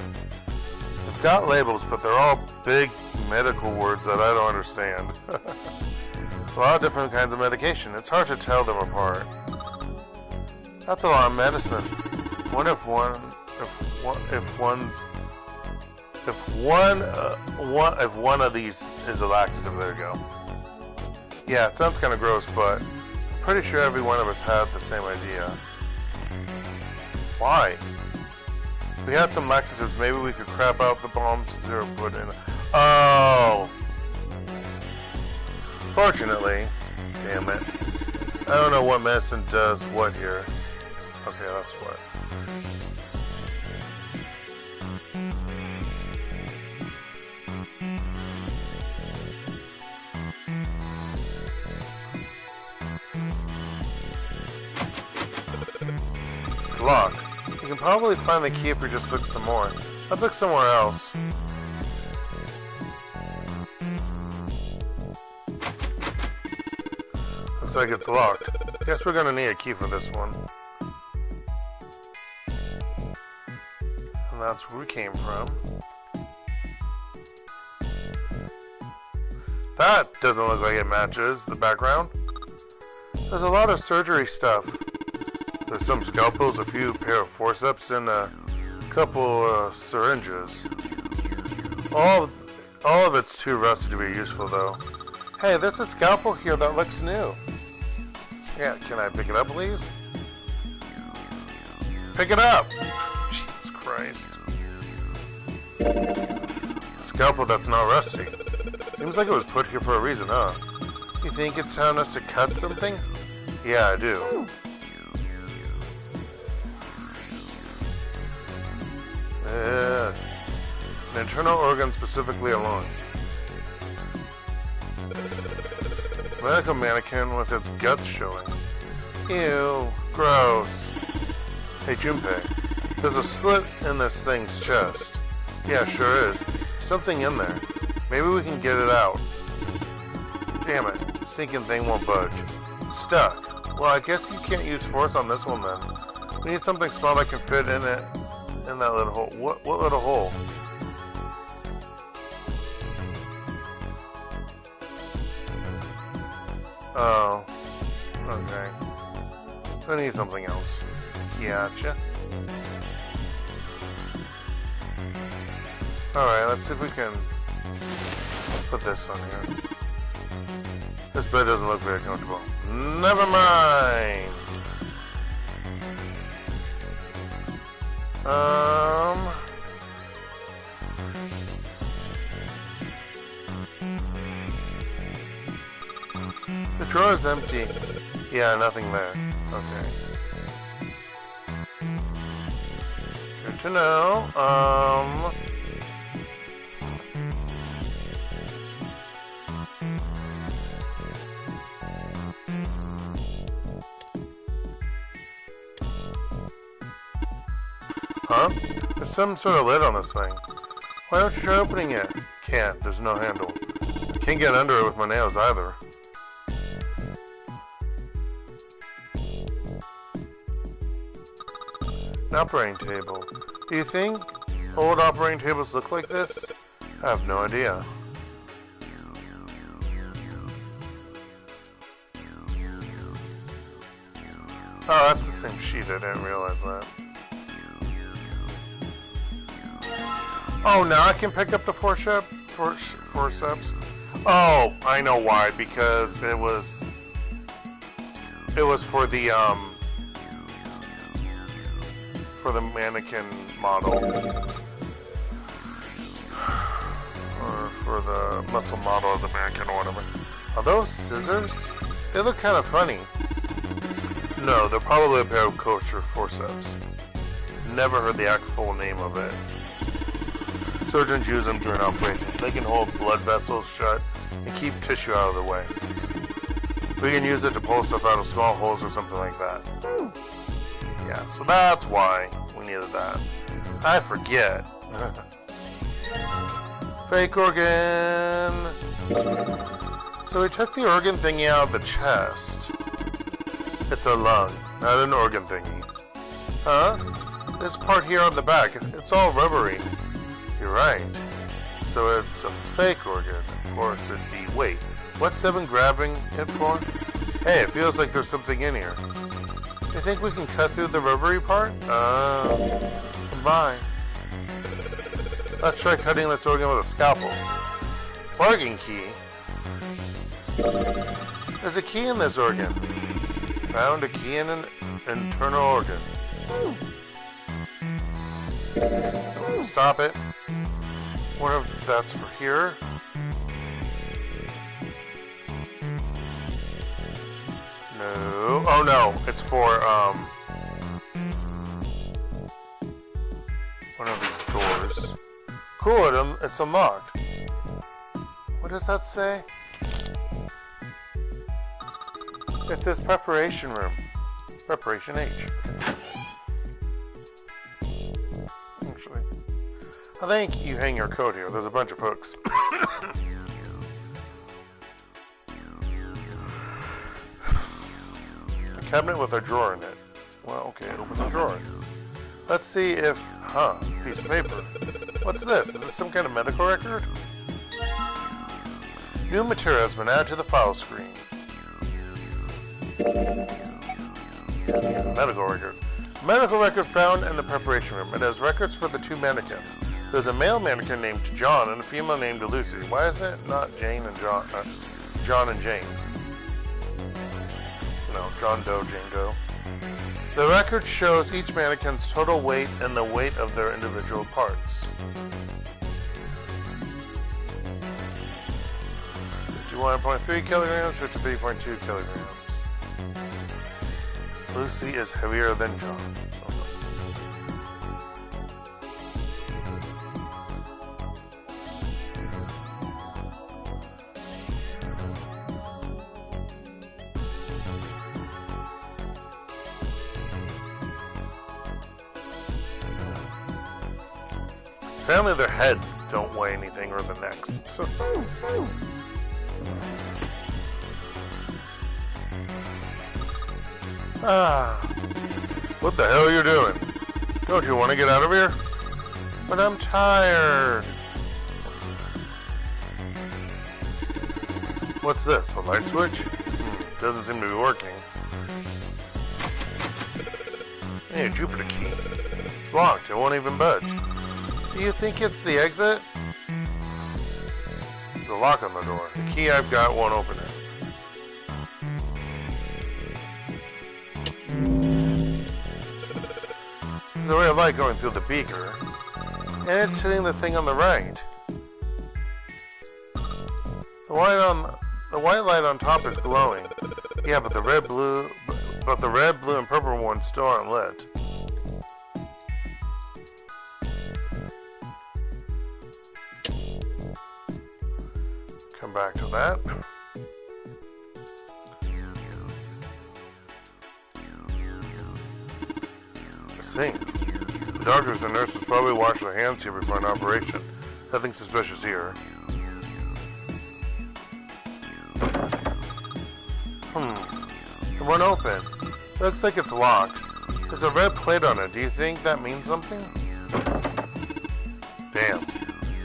A: They've got labels, but they're all big medical words that I don't understand. A lot of different kinds of medication. It's hard to tell them apart. That's a lot of medicine. Wonder if one of these is a laxative. There you go. Yeah, it sounds kind of gross, but I'm pretty sure every one of us had the same idea. Why? If we had some laxatives, maybe we could crap out the bombs Zero put in. Oh! Fortunately, damn it. I don't know what medicine does what here. Okay, that's what. It's locked. You can probably find the key if we just look some more. Let's look somewhere else. Looks like it's locked. Guess we're gonna need a key for this one. And that's where we came from. That doesn't look like it matches the background. There's a lot of surgery stuff. There's some scalpels, a few pair of forceps, and a couple syringes. All of it's too rusty to be useful, though. Hey, there's a scalpel here that looks new. Yeah, can I pick it up, please? Pick it up! Jesus Christ. Scalpel that's not rusty. Seems like it was put here for a reason, huh? You think it's telling us to cut something? Yeah, I do. An internal organ, specifically a lung. Medical mannequin with its guts showing. Ew, gross. Hey, Junpei, there's a slit in this thing's chest. Yeah, sure is. Something in there. Maybe we can get it out. Damn it, stinking thing won't budge. Stuck. Well, I guess you can't use force on this one then. We need something small that can fit in it, in that little hole. What little hole? Oh, okay. I need something else. Gotcha. Alright, let's see if we can put this on here. This bed doesn't look very comfortable. Never mind! The drawer is empty. Yeah, nothing there. Okay. Good to know. Huh? There's some sort of lid on this thing. Why don't you try opening it? Can't. There's no handle. Can't get under it with my nails either. An operating table. Do you think old operating tables look like this? I have no idea. Oh, that's the same sheet. I didn't realize that. Oh, now I can pick up the forceps? Oh, I know why. Because it was for the mannequin model, or for the muscle model of the mannequin or whatever. Are those scissors? They look kind of funny. No, they're probably a pair of kosher forceps. Never heard the actual name of it. Surgeons use them during operations. They can hold blood vessels shut and keep tissue out of the way. We can use it to pull stuff out of small holes or something like that. Yeah, so that's why we needed that. I forget. Fake organ! So we took the organ thingy out of the chest. It's a lung, not an organ thingy. Huh? This part here on the back, it's all rubbery. You're right. So it's a fake organ. Or it'd be, wait, what's Evan grabbing it for? Hey, it feels like there's something in here. You think we can cut through the rubbery part? Bye. Let's try cutting this organ with a scalpel. Organ key? There's a key in this organ. Found a key in an internal organ. Stop it. Wonder if that's for here. No. Oh no, it's for one of these doors. Cool, it's unlocked. What does that say? It says preparation room. Preparation H. Actually, I think you hang your coat here. There's a bunch of hooks. A cabinet with a drawer in it. Well, okay, open the drawer. Let's see if... piece of paper. What's this? Is this some kind of medical record? New material has been added to the file screen. Medical record. Medical record found in the preparation room. It has records for the 2 mannequins. There's a male mannequin named John and a female named Lucy. Why is it not Jane and John? John and Jane. No, John Doe, Jane Doe. The record shows each mannequin's total weight and the weight of their individual parts. 51.3 kilograms, 53.2 kilograms. Lucy is heavier than John. Apparently their heads don't weigh anything, or the necks. What the hell are you doing? Don't you want to get out of here? But I'm tired. What's this, a light switch? Doesn't seem to be working. Hey, a Jupiter key. It's locked, it won't even budge. Do you think it's the exit? There's a lock on the door. The key I've got won't open it. There's a ray of light going through the beaker, and it's hitting the thing on the right. The white light on top is glowing. Yeah, but the red, blue, and purple ones still aren't lit. Come back to that. Sink. The doctors and nurses probably wash their hands here before an operation. Nothing suspicious here. It won't open. Looks like it's locked. There's a red plate on it. Do you think that means something? Damn.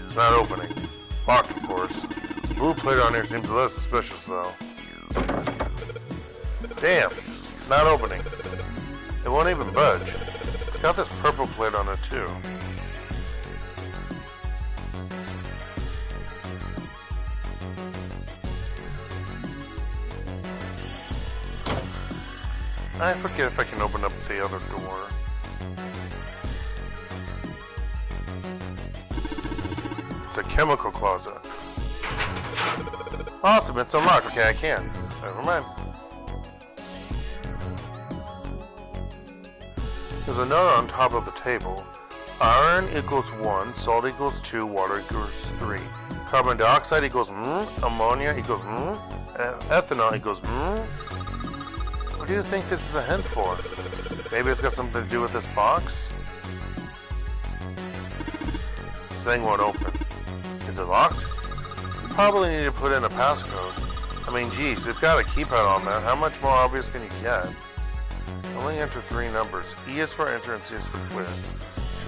A: It's not opening. Locked, of course. The blue plate on here seems less suspicious, though. Damn. It's not opening. It won't even budge. It's got this purple plate on it, too. I forget if I can open up the other door. It's a chemical closet. Awesome, it's unlocked. Okay, I can. Never mind. There's a note on top of the table. Iron equals 1, salt equals 2, water equals 3. Carbon dioxide equals ammonia equals ethanol equals What do you think this is a hint for? Maybe it's got something to do with this box? This thing won't open. Is it locked? You probably need to put in a passcode. I mean, geez, you've got a keypad on that. How much more obvious can you get? Only enter 3 numbers. E is for enter and C is for quit.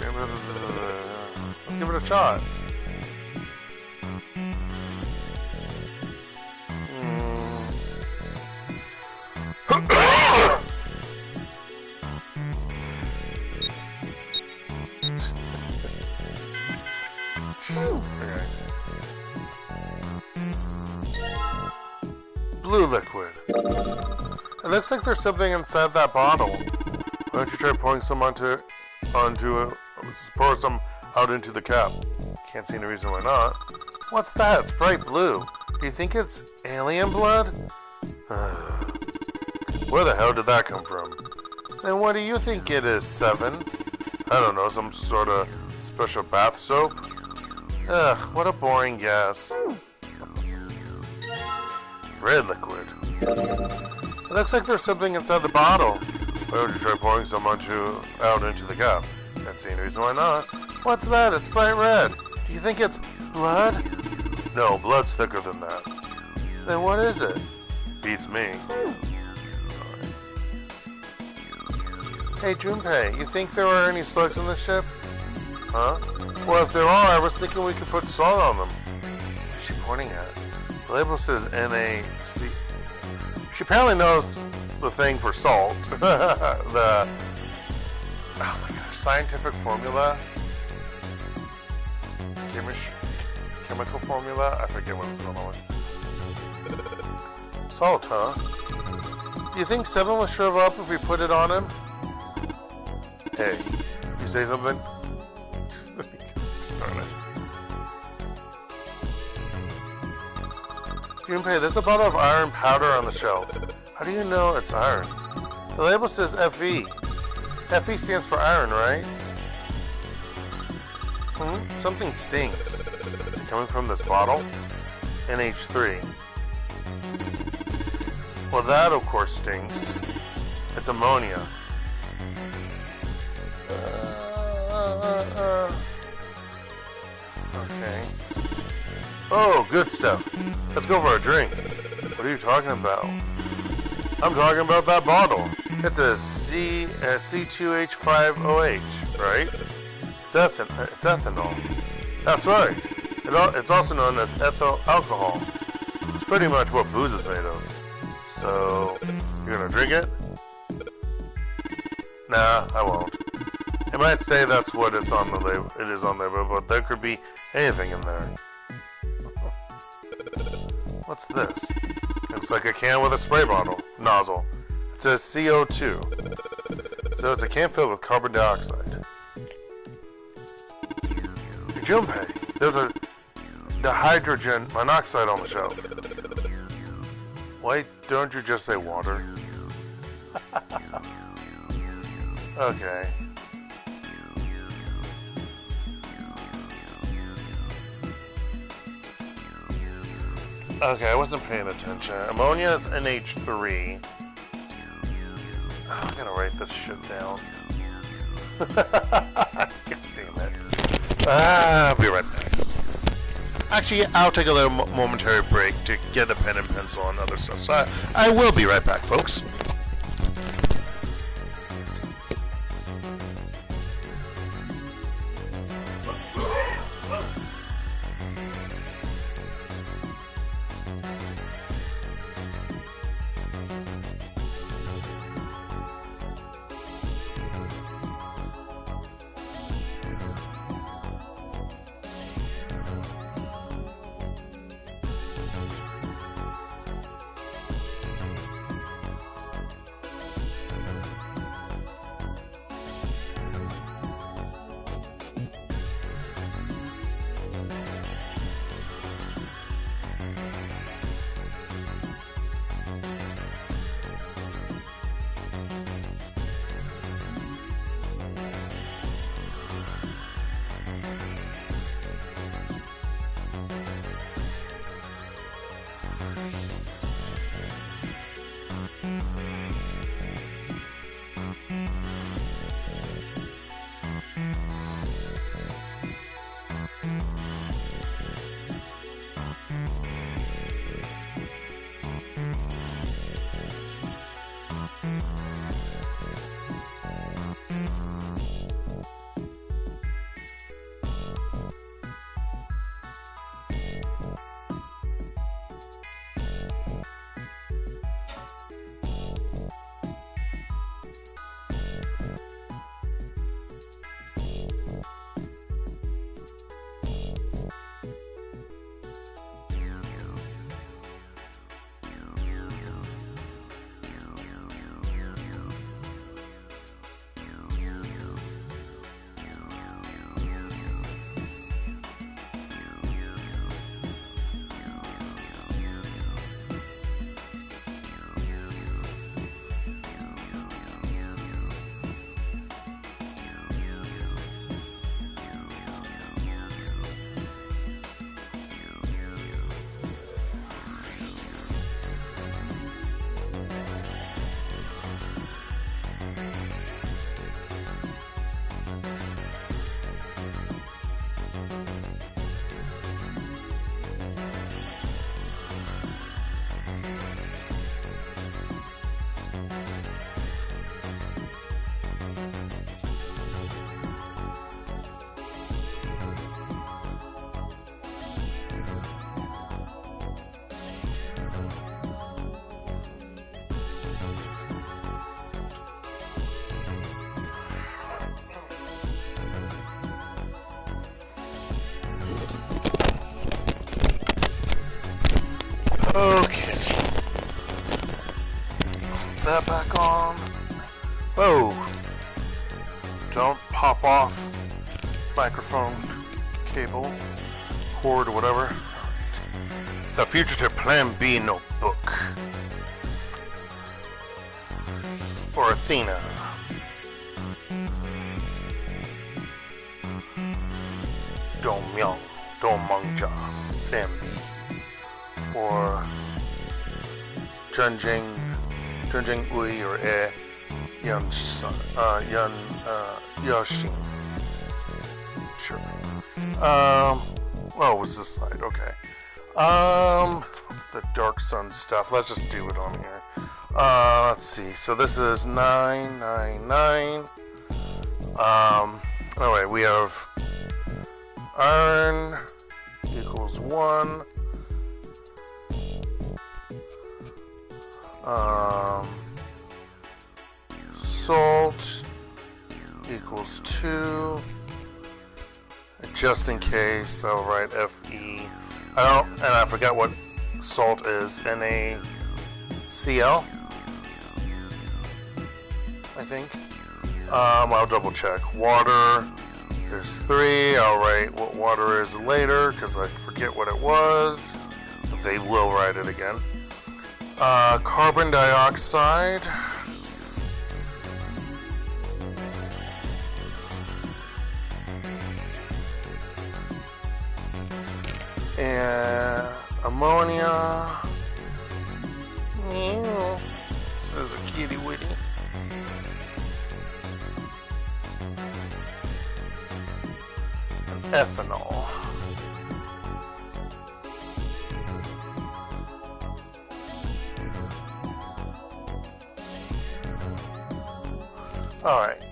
A: Let's give it a shot. Okay. Blue liquid. It looks like there's something inside that bottle. Why don't you try pouring some pour some out into the cap? Can't see any reason why not. What's that? It's bright blue. Do you think it's alien blood? Where the hell did that come from? Then what do you think it is, 7? I don't know, some sort of special bath soap? Ugh, what a boring guess. Red liquid. It looks like there's something inside the bottle. Why don't you try pouring some out into the cup? Can't see any reason why not. What's that? It's bright red. Do you think it's blood? No, blood's thicker than that. Then what is it? Beats me. Hey Junpei, you think there are any slugs on the ship? Huh? Well, if there are, I was thinking we could put salt on them. What's she pointing at? The label says NaC. She apparently knows the thing for salt. The oh my gosh, scientific formula, chemical formula. I forget what it's called. Salt, huh? Do you think Seven will shrivel up if we put it on him? Hey, you say something? Darn it. Junpei, there's a bottle of iron powder on the shelf. How do you know it's iron? The label says Fe. Fe stands for iron, right? Something stinks. Is it coming from this bottle? NH3. Well, that of course stinks. It's ammonia. Okay. Oh, good stuff. Let's go for a drink. What are you talking about? I'm talking about that bottle. It's a C2H5OH, right? It's ethanol. That's right. It's also known as ethyl alcohol. It's pretty much what booze is made of. So, you're gonna drink it? Nah, I won't. I might say that's what it's on the label. It is on there, but there could be anything in there. What's this? Looks like a can with a spray bottle nozzle. It says CO2. So it's a can filled with carbon dioxide. Junpei, there's the hydrogen monoxide on the shelf. Why don't you just say water? Okay. Okay, I wasn't paying attention. Ammonia is NH3. Oh, I gotta write this shit down. God damn it. I'll be right back. Actually, I'll take a little momentary break to get a pen and pencil and other stuff. So I will be right back, folks. cloth microphone cable, cord, or whatever. The Fugitive Plan B notebook. For Athena. Domyang, Domangja, Plan B. For Junjing Ui or Yun Yashin. Sure. Oh, it was this side, okay. The Dark Sun stuff. Let's just do it on here. Let's see. So this is 999. Alright, we have iron equals 1. Salt equals 2. Just in case, I'll write Fe. And I forgot what salt is. NaCl, I think. I'll double check. Water, there's 3. I'll write what water is later because I forget what it was. But they will write it again. Carbon dioxide. And ammonia. Says a kitty witty. And ethanol. All right.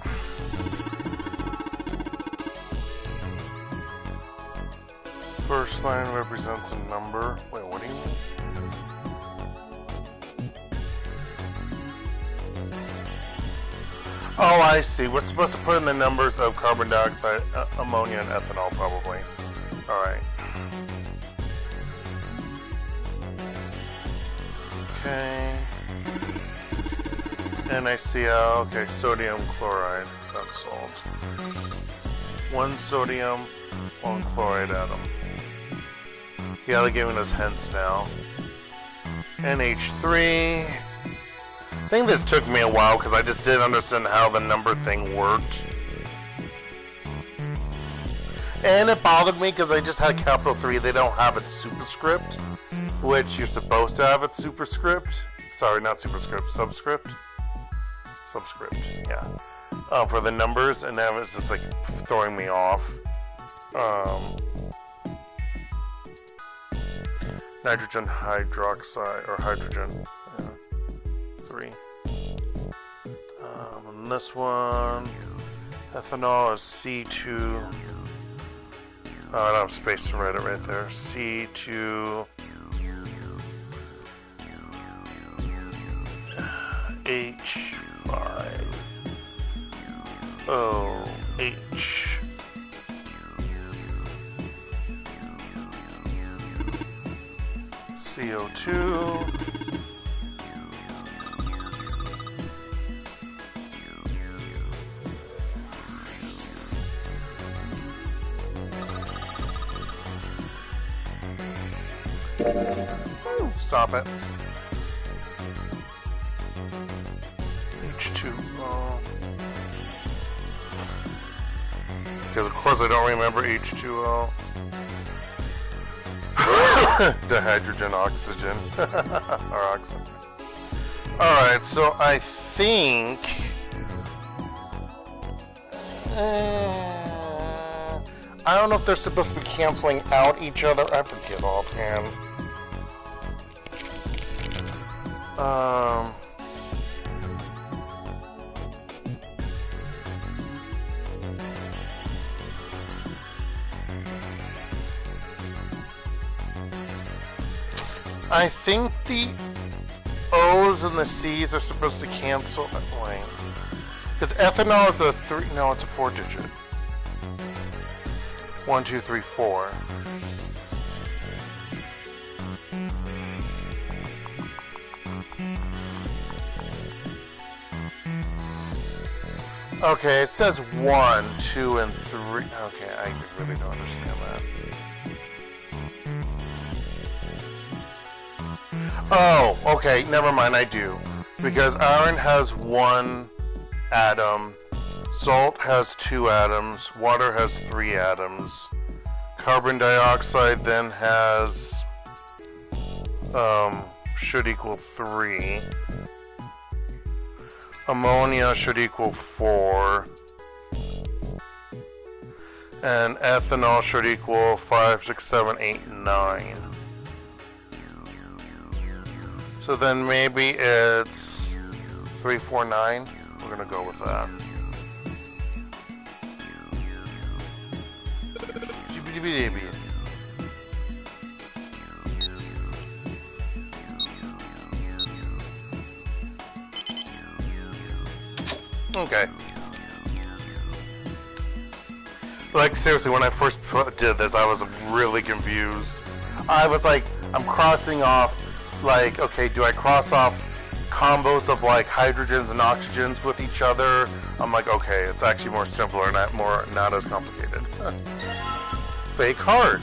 A: First line represents a number. Wait, what do you mean? Oh, I see. We're supposed to put in the numbers of carbon dioxide, ammonia, and ethanol, probably. Alright. Okay. NaCl. Okay, sodium chloride. That's salt. 1 sodium, 1 chloride atom. Yeah, they're giving us hints now. NH3. I think this took me a while because I just didn't understand how the number thing worked. And it bothered me because I just had capital 3. They don't have it superscript, which you're supposed to have it superscript. Sorry, not superscript, subscript. Subscript, yeah. For the numbers, and now it's just like throwing me off. Nitrogen hydroxide, or hydrogen, yeah. 3. And this one, ethanol is C2. Oh, I don't have space to write it right there. C2 H5 OH. CO2 Stop it. H2O. Because of course I don't remember H2O. The hydrogen oxygen. Or oxygen. Alright, so I think I don't know if they're supposed to be canceling out each other. I forget offhand. I think the O's and the C's are supposed to cancel. Wait. Because ethanol is a 3. No, it's a 4-digit. 1, 2, 3, 4. Okay, it says 1, 2, and 3. Okay, I really don't understand that. Oh, okay, never mind, I do. Because iron has 1 atom, salt has 2 atoms, water has 3 atoms, carbon dioxide then has, should equal 3. Ammonia should equal 4. And ethanol should equal 5, 6, 7, 8, 9. So then maybe it's 3, 4, 9. We're gonna go with that. Okay. Like, seriously, when I first did this, I was really confused. I was like, I'm crossing off, like, okay, do I cross off combos of, like, hydrogens and oxygens with each other? I'm like, okay, it's actually more simpler, not as complicated. Fake heart.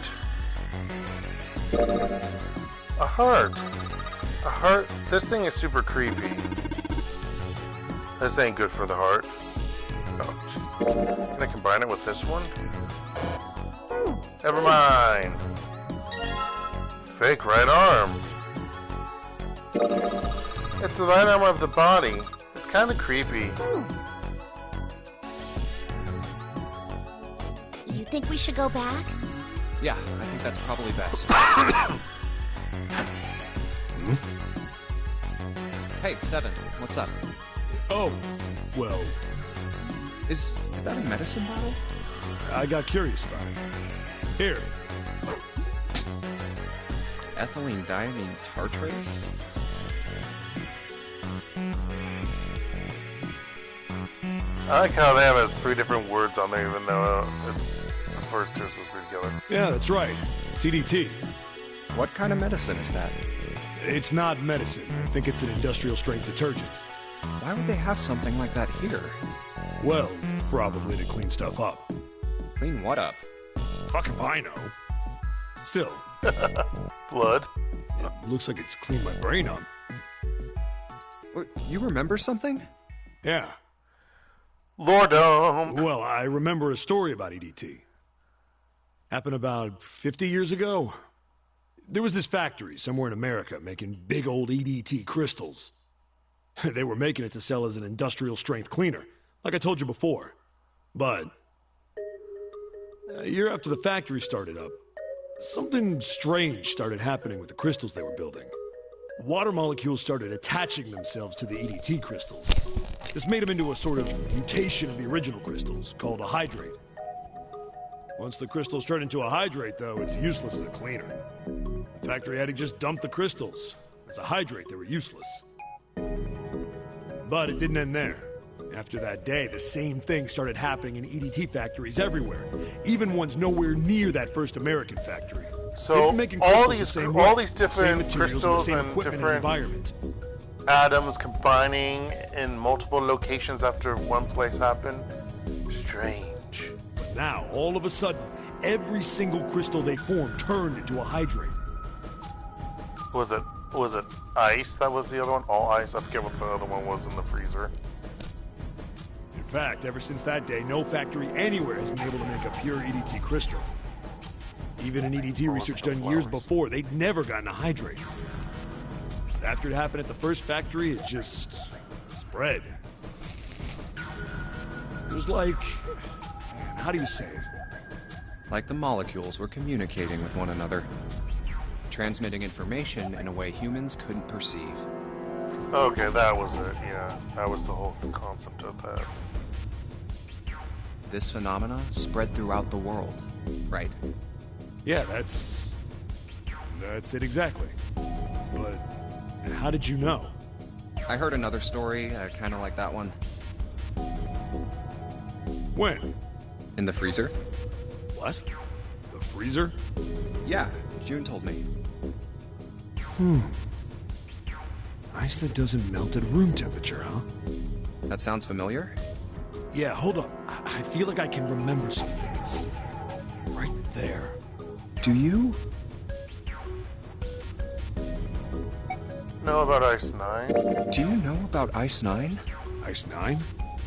A: A heart. A heart. This thing is super creepy. This ain't good for the heart. Oh, jeez. Can I combine it with this one? Never mind. Fake right arm. It's the right arm of the body. It's kind of creepy.
J: You think we should go back?
F: Yeah, I think that's probably best. Hey, Seven, what's up?
G: Oh, well...
F: Is that a medicine bottle?
G: I got curious about it. Here.
F: Ethylene diamine tartrate?
A: I like how they have 3 different words on there, even though the first 2 was supposed to be together.
G: Yeah, that's right. CDT.
F: What kind of medicine is that?
G: It's not medicine. I think it's an industrial strength detergent.
F: Why would they have something like that here?
G: Well, probably to clean stuff up.
F: Clean what up?
G: Fuck if I know. Still.
A: Blood?
G: It looks like it's cleaned my brain up.
F: You remember something?
G: Yeah.
A: Lordum!
G: Well, I remember a story about EDT. Happened about 50 years ago. There was this factory somewhere in America making big old EDT crystals. They were making it to sell as an industrial strength cleaner, like I told you before. But a year after the factory started up, something strange started happening with the crystals they were building. Water molecules started attaching themselves to the EDT crystals. This made them into a sort of mutation of the original crystals, called a hydrate. Once the crystals turn into a hydrate, though, it's useless as a cleaner. The factory had to just dump the crystals. As a hydrate, they were useless. But it didn't end there. After that day, the same thing started happening in EDT factories everywhere, even ones nowhere near that first American factory.
A: So all these different crystals and different
G: environment.
A: Atoms combining in multiple locations after one place happened. Strange.
G: But now, all of a sudden, every single crystal they formed turned into a hydrate.
A: Was it ice that was the other one? All ice? I forget what the other one was in the freezer.
G: In fact, ever since that day, no factory anywhere has been able to make a pure EDT crystal. Even in EDT research done years before, they'd never gotten a hydrate. But after it happened at the first factory, it just spread. It was like... man, how do you say it?
F: Like the molecules were communicating with one another. Transmitting information in a way humans couldn't perceive.
A: Okay, that was it, yeah. That was the whole concept of that.
F: This phenomena spread throughout the world, right?
G: Yeah, that's it exactly. But how did you know?
F: I heard another story, kind of like that one.
G: When?
F: In the freezer.
G: What? The freezer?
F: Yeah, June told me.
G: Ice that doesn't melt at room temperature, huh?
F: That sounds familiar?
G: Yeah, hold up. I feel like I can remember something. It's right there.
E: Do you?
A: Know about Ice 9?
E: Do you know about Ice 9?
G: Ice 9?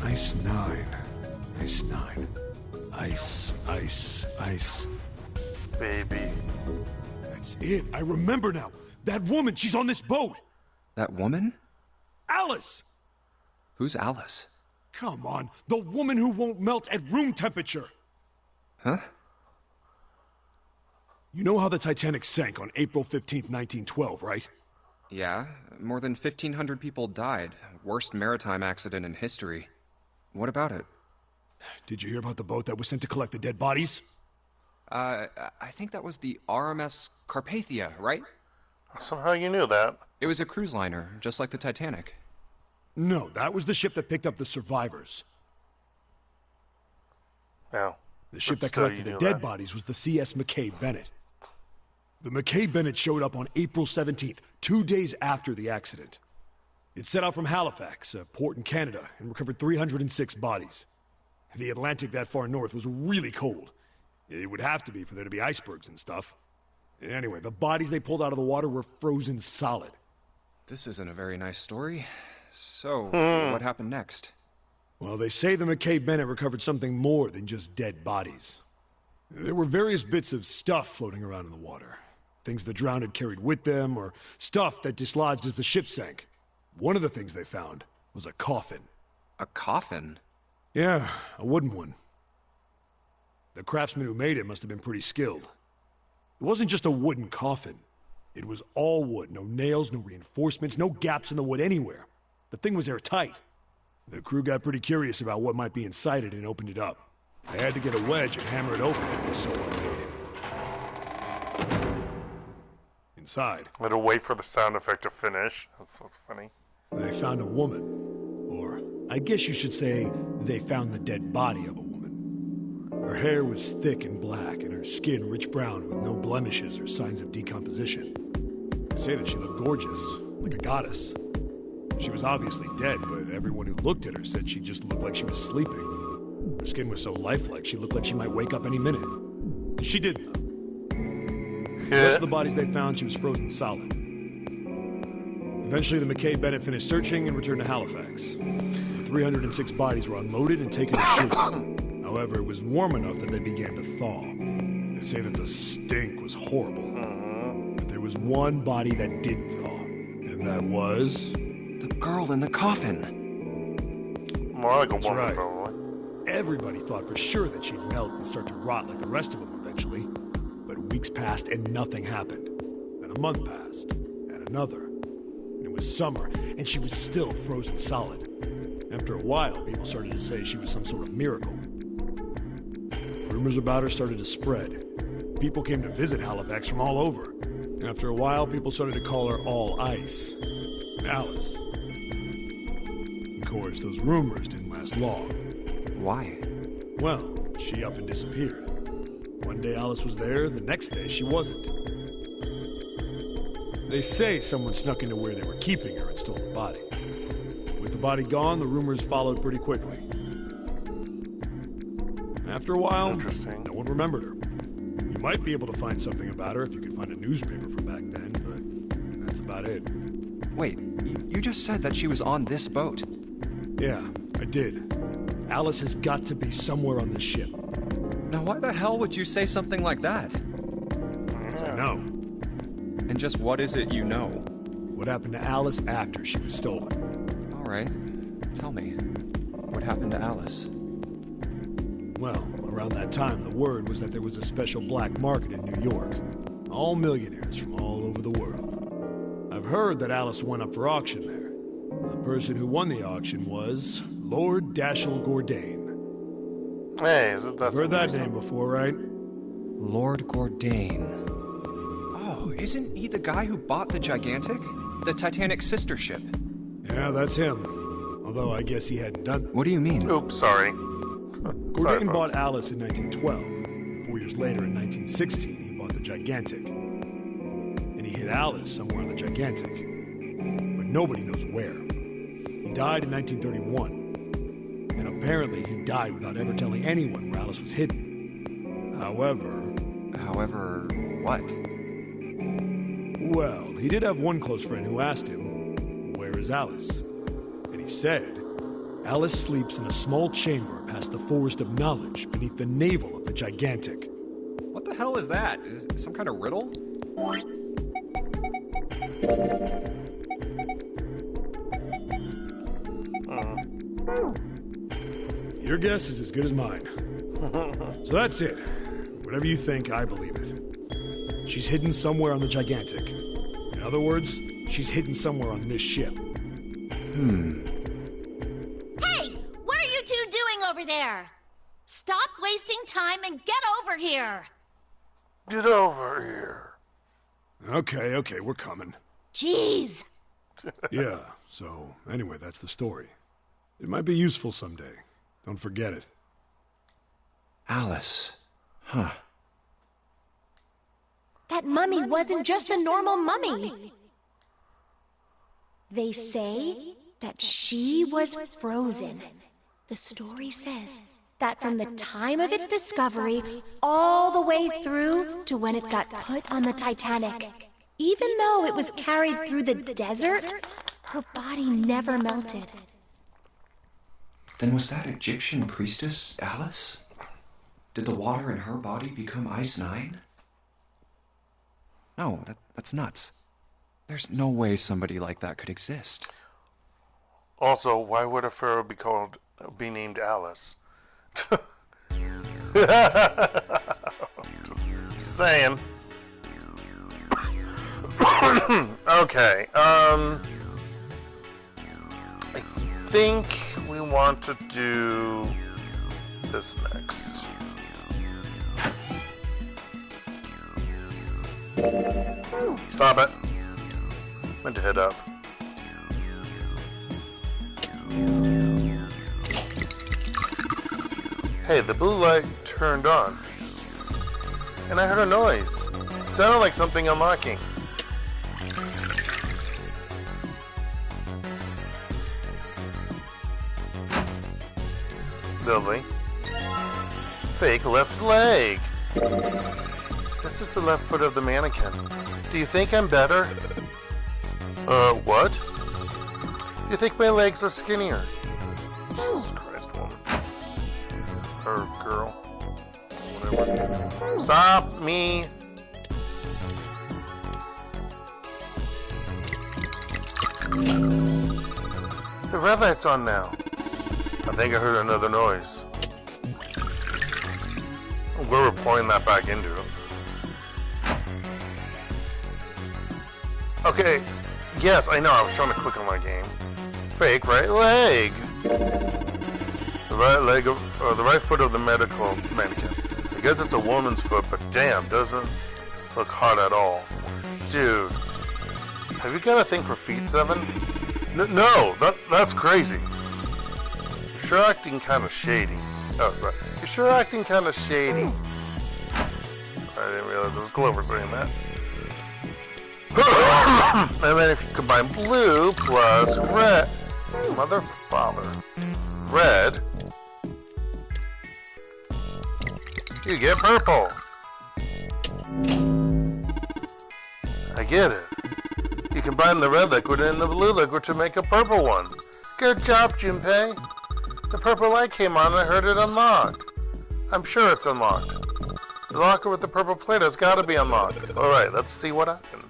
G: Ice 9. Ice 9. Ice.
A: Baby.
G: That's it. I remember now. That woman, she's on this boat.
E: That woman?
G: Alice!
E: Who's Alice?
G: Come on, the woman who won't melt at room temperature.
E: Huh?
G: You know how the Titanic sank on April 15th, 1912, right?
F: Yeah, more than 1,500 people died. Worst maritime accident in history. What about it?
G: Did you hear about the boat that was sent to collect the dead bodies?
F: I think that was the RMS Carpathia, right?
A: Somehow you knew that.
F: It was a cruise liner, just like the Titanic.
G: No, that was the ship that picked up the survivors.
A: No.
G: The ship that collected the dead bodies was the CS McKay Bennett. The McKay Bennett showed up on April 17th, 2 days after the accident. It set out from Halifax, a port in Canada, and recovered 306 bodies. The Atlantic that far north was really cold. It would have to be for there to be icebergs and stuff. Anyway, the bodies they pulled out of the water were frozen solid.
F: This isn't a very nice story. So, what happened next?
G: Well, they say the McKay Bennett recovered something more than just dead bodies. There were various bits of stuff floating around in the water. Things the drowned had carried with them, or stuff that dislodged as the ship sank. One of the things they found was a coffin.
F: A coffin?
G: Yeah, a wooden one. The craftsman who made it must have been pretty skilled. It wasn't just a wooden coffin. It was all wood, no nails, no reinforcements, no gaps in the wood anywhere. The thing was airtight. The crew got pretty curious about what might be inside it and opened it up. They had to get a wedge and hammer it open. It was so unmade. Inside,
A: I had to wait for the sound effect to finish. That's what's funny.
G: they found a woman. Or, I guess you should say, they found the dead body of a woman. Her hair was thick and black, and her skin rich brown with no blemishes or signs of decomposition. They say that she looked gorgeous, like a goddess. She was obviously dead, but everyone who looked at her said she just looked like she was sleeping. Her skin was so lifelike, she looked like she might wake up any minute. She didn't, though. The rest of the bodies they found, she was frozen solid. Eventually, the McKay Bennett finished searching and returned to Halifax. The 306 bodies were unloaded and taken ashore. However, it was warm enough that they began to thaw. They say that the stink was horrible. But there was one body that didn't thaw, and that was...
E: the girl in the coffin.
A: More like a woman,
G: right.
A: probably.
G: Everybody thought for sure that she'd melt and start to rot like the rest of them eventually. But weeks passed and nothing happened. Then a month passed, and another. And it was summer, and she was still frozen solid. After a while, people started to say she was some sort of miracle. Rumors about her started to spread. People came to visit Halifax from all over. After a while, people started to call her All Ice. Alice. Of course, those rumors didn't last long.
F: Why?
G: Well, she up and disappeared. One day Alice was there, the next day she wasn't. They say someone snuck into where they were keeping her and stole the body. With the body gone, the rumors followed pretty quickly. After a while, no one remembered her. You might be able to find something about her if you could find a newspaper from back then, but that's about it.
F: Wait, you just said that she was on this boat.
G: Yeah, I did. Alice has got to be somewhere on this ship.
F: Now why the hell would you say something like that?
G: I know.
F: And just what is it you know?
G: What happened to Alice after she was stolen?
F: All right, tell me. What happened to Alice?
G: Well, around that time, the word was that there was a special black market in New York. All millionaires from all over the world. I've heard that Alice went up for auction there. The person who won the auction was Lord Dashiell Gordain.
A: Hey, is it that?
G: You've heard that name before, right?
F: Lord Gordain. Oh, isn't he the guy who bought the Gigantic? The Titanic sister ship?
G: Yeah, that's him. Although I guess he hadn't done that.
F: What do you mean?
A: Oops, sorry.
G: Gordain bought Alice in 1912. 4 years later, in 1916, he bought the Gigantic. And he hid Alice somewhere on the Gigantic. But nobody knows where. He died in 1931. and apparently he died without ever telling anyone where Alice was hidden. However,
F: what?
G: Well, he did have one close friend who asked him, "Where is Alice?" And he said, "Alice sleeps in a small chamber past the Forest of Knowledge beneath the navel of the Gigantic."
F: What the hell is that? Is it some kind of riddle?
G: Your guess is as good as mine. So that's it. Whatever you think, I believe it. She's hidden somewhere on the Gigantic. In other words, she's hidden somewhere on this ship.
J: Hey! What are you two doing over there? Stop wasting time and get over here!
A: Get over here.
G: Okay, we're coming.
J: Jeez!
G: Yeah, so anyway, that's the story. It might be useful someday. Don't forget it.
E: Alice. Huh.
D: That mummy wasn't just a normal mummy. They say that she was frozen. The story says that from the time of its discovery all the way through to when it got put on the Titanic. Even though it was carried through the desert, her body never melted.
E: Then was that Egyptian priestess Alice? Did the water in her body become Ice 9?
F: No, that's nuts. There's no way somebody like that could exist.
A: Also, why would a pharaoh be named Alice? just saying. Okay, I think we want to do this next. Stop it. Meant to head up. Hey, the blue light turned on. And I heard a noise. It sounded like something unlocking. Lovely. Fake left leg. This is the left foot of the mannequin. Do you think I'm better? What? Do you think my legs are skinnier? Jesus Christ, woman. Or girl. Whatever. Stop me! The red light's on now. I think I heard another noise. We were pointing that back into it. Okay, yes, I know, I was trying to click on my game. Fake right leg! The right leg of, or the right foot of the medical mannequin. I guess it's a woman's foot, but damn, doesn't look hot at all. Dude, have you got a thing for feet, Seven? No, that's crazy. You're sure acting kind of shady. Oh, sorry. You're sure acting kind of shady. I didn't realize it was Clover saying that. And then if you combine blue plus red, mother father, red, you get purple. I get it. You combine the red liquid and the blue liquid to make a purple one. Good job, Junpei. The purple light came on and I heard it unlock. I'm sure it's unlocked. The locker with the purple plate has got to be unlocked. Alright, let's see what happened.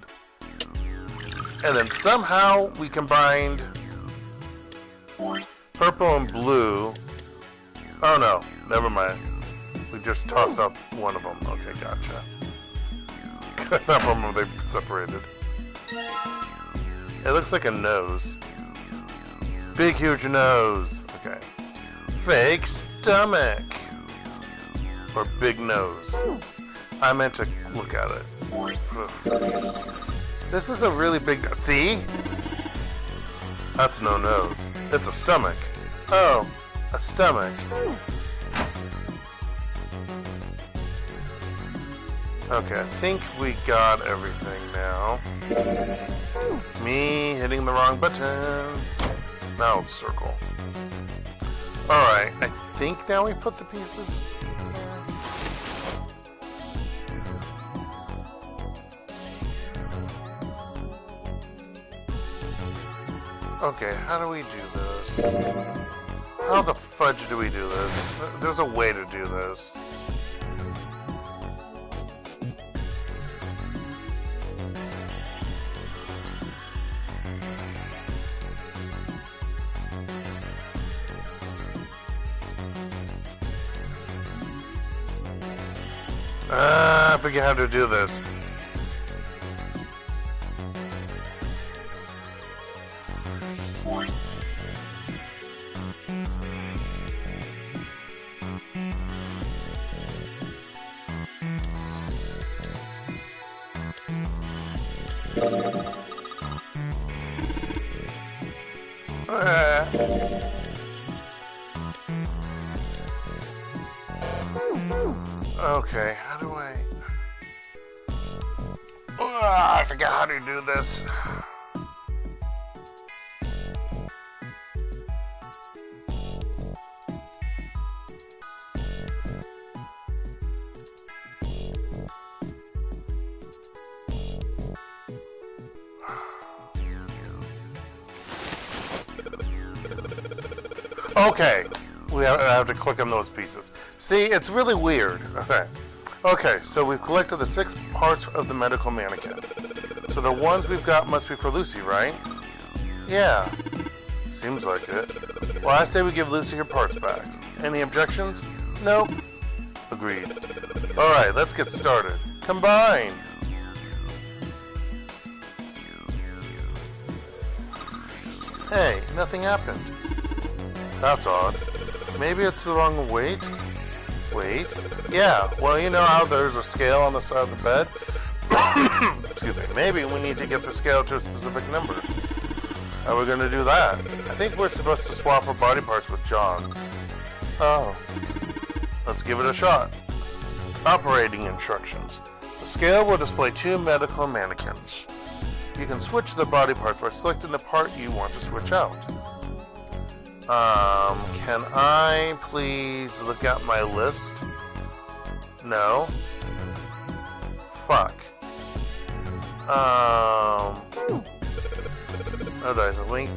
A: And then somehow we combined purple and blue. Oh no, never mind. We just tossed up one of them. Okay, gotcha. That one they separated. It looks like a nose. Big, huge nose. Okay. Fake stomach. Or big nose. I meant to look at it. This is a really big... See? That's no nose. It's a stomach. Oh, a stomach. Okay, I think we got everything now. Me hitting the wrong button. Now it's circle. Alright, I think now we put the pieces. Okay, how do we do this? How the fudge do we do this? There's a way to do this. I forget how to do this. Okay, how do I... I forget how to do this. Okay, I have to click on those pieces. See, it's really weird. Okay, so we've collected the 6 parts of the medical mannequin. So the ones we've got must be for Lucy, right? Yeah, seems like it. Well, I say we give Lucy her parts back. Any objections? Nope. Agreed. Alright, let's get started. Combine! Hey, nothing happened. That's odd. Maybe it's the wrong weight? Wait. Yeah, well, you know how there's a scale on the side of the bed? Excuse me. Maybe we need to get the scale to a specific number. How are we going to do that? I think we're supposed to swap our body parts with John's. Oh. Let's give it a shot. Operating instructions. The scale will display 2 medical mannequins. You can switch the body parts by selecting the part you want to switch out. Can I please look at my list? No. Fuck. Oh, there's a link.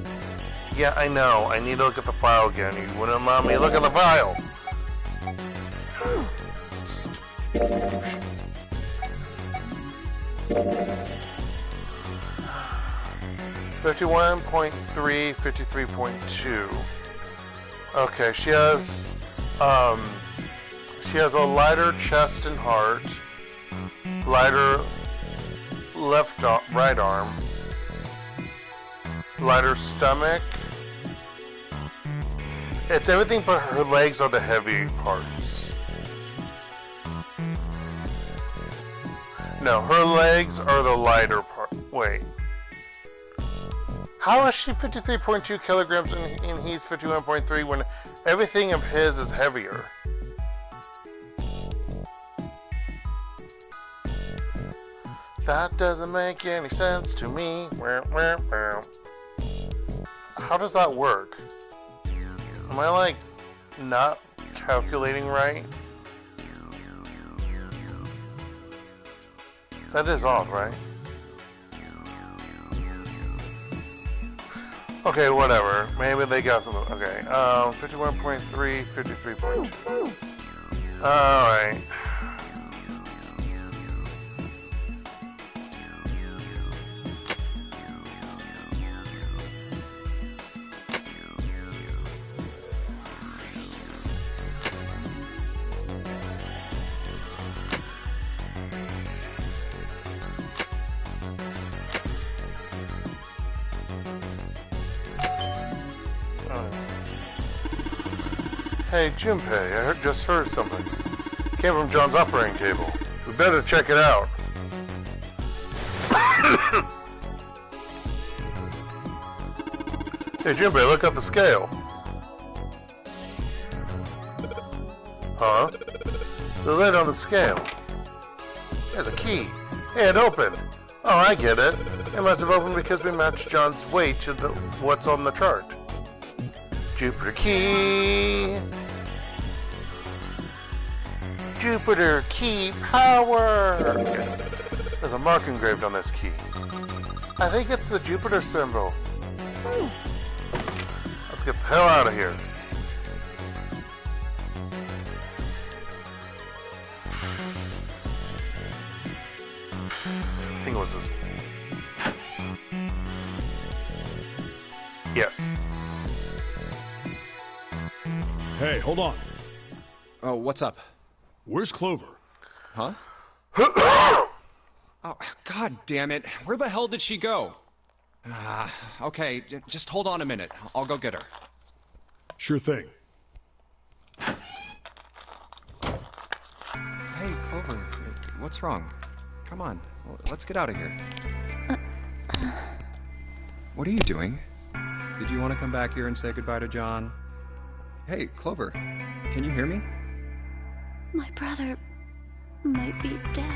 A: Yeah, I know. I need to look at the file again. You wouldn't allow me to look at the file. 51.3, 53.2. Okay, she has a lighter chest and heart, lighter right arm, lighter stomach. It's everything but her legs are the heavy parts. No, her legs are the lighter part. Wait. How is she 53.2 kilograms and he's 51.3 when everything of his is heavier? That doesn't make any sense to me. How does that work? Am I like not calculating right? That is odd, right? Okay, whatever. Maybe they got some. Okay, 51.3, 53.2. Alright. Hey, Junpei, I just heard something. Came from John's operating table. We better check it out. Hey, Junpei, look at the scale. Huh? The lid on the scale. There's a key. Hey, it opened. Oh, I get it. It must have opened because we matched John's weight to what's on the chart. Jupiter key. Jupiter key power. There's a mark engraved on this key. I think it's the Jupiter symbol. Let's get the hell out of here. I think it was this. Yes.
G: Hey, hold on.
F: Oh, what's up?
G: Where's Clover?
F: Huh? Oh, god damn it. Where the hell did she go? Okay, just hold on a minute. I'll go get her.
G: Sure thing.
F: Hey, Clover, what's wrong? Come on, let's get out of here. What are you doing? Did you want to come back here and say goodbye to John? Hey, Clover, can you hear me?
D: My brother might be dead.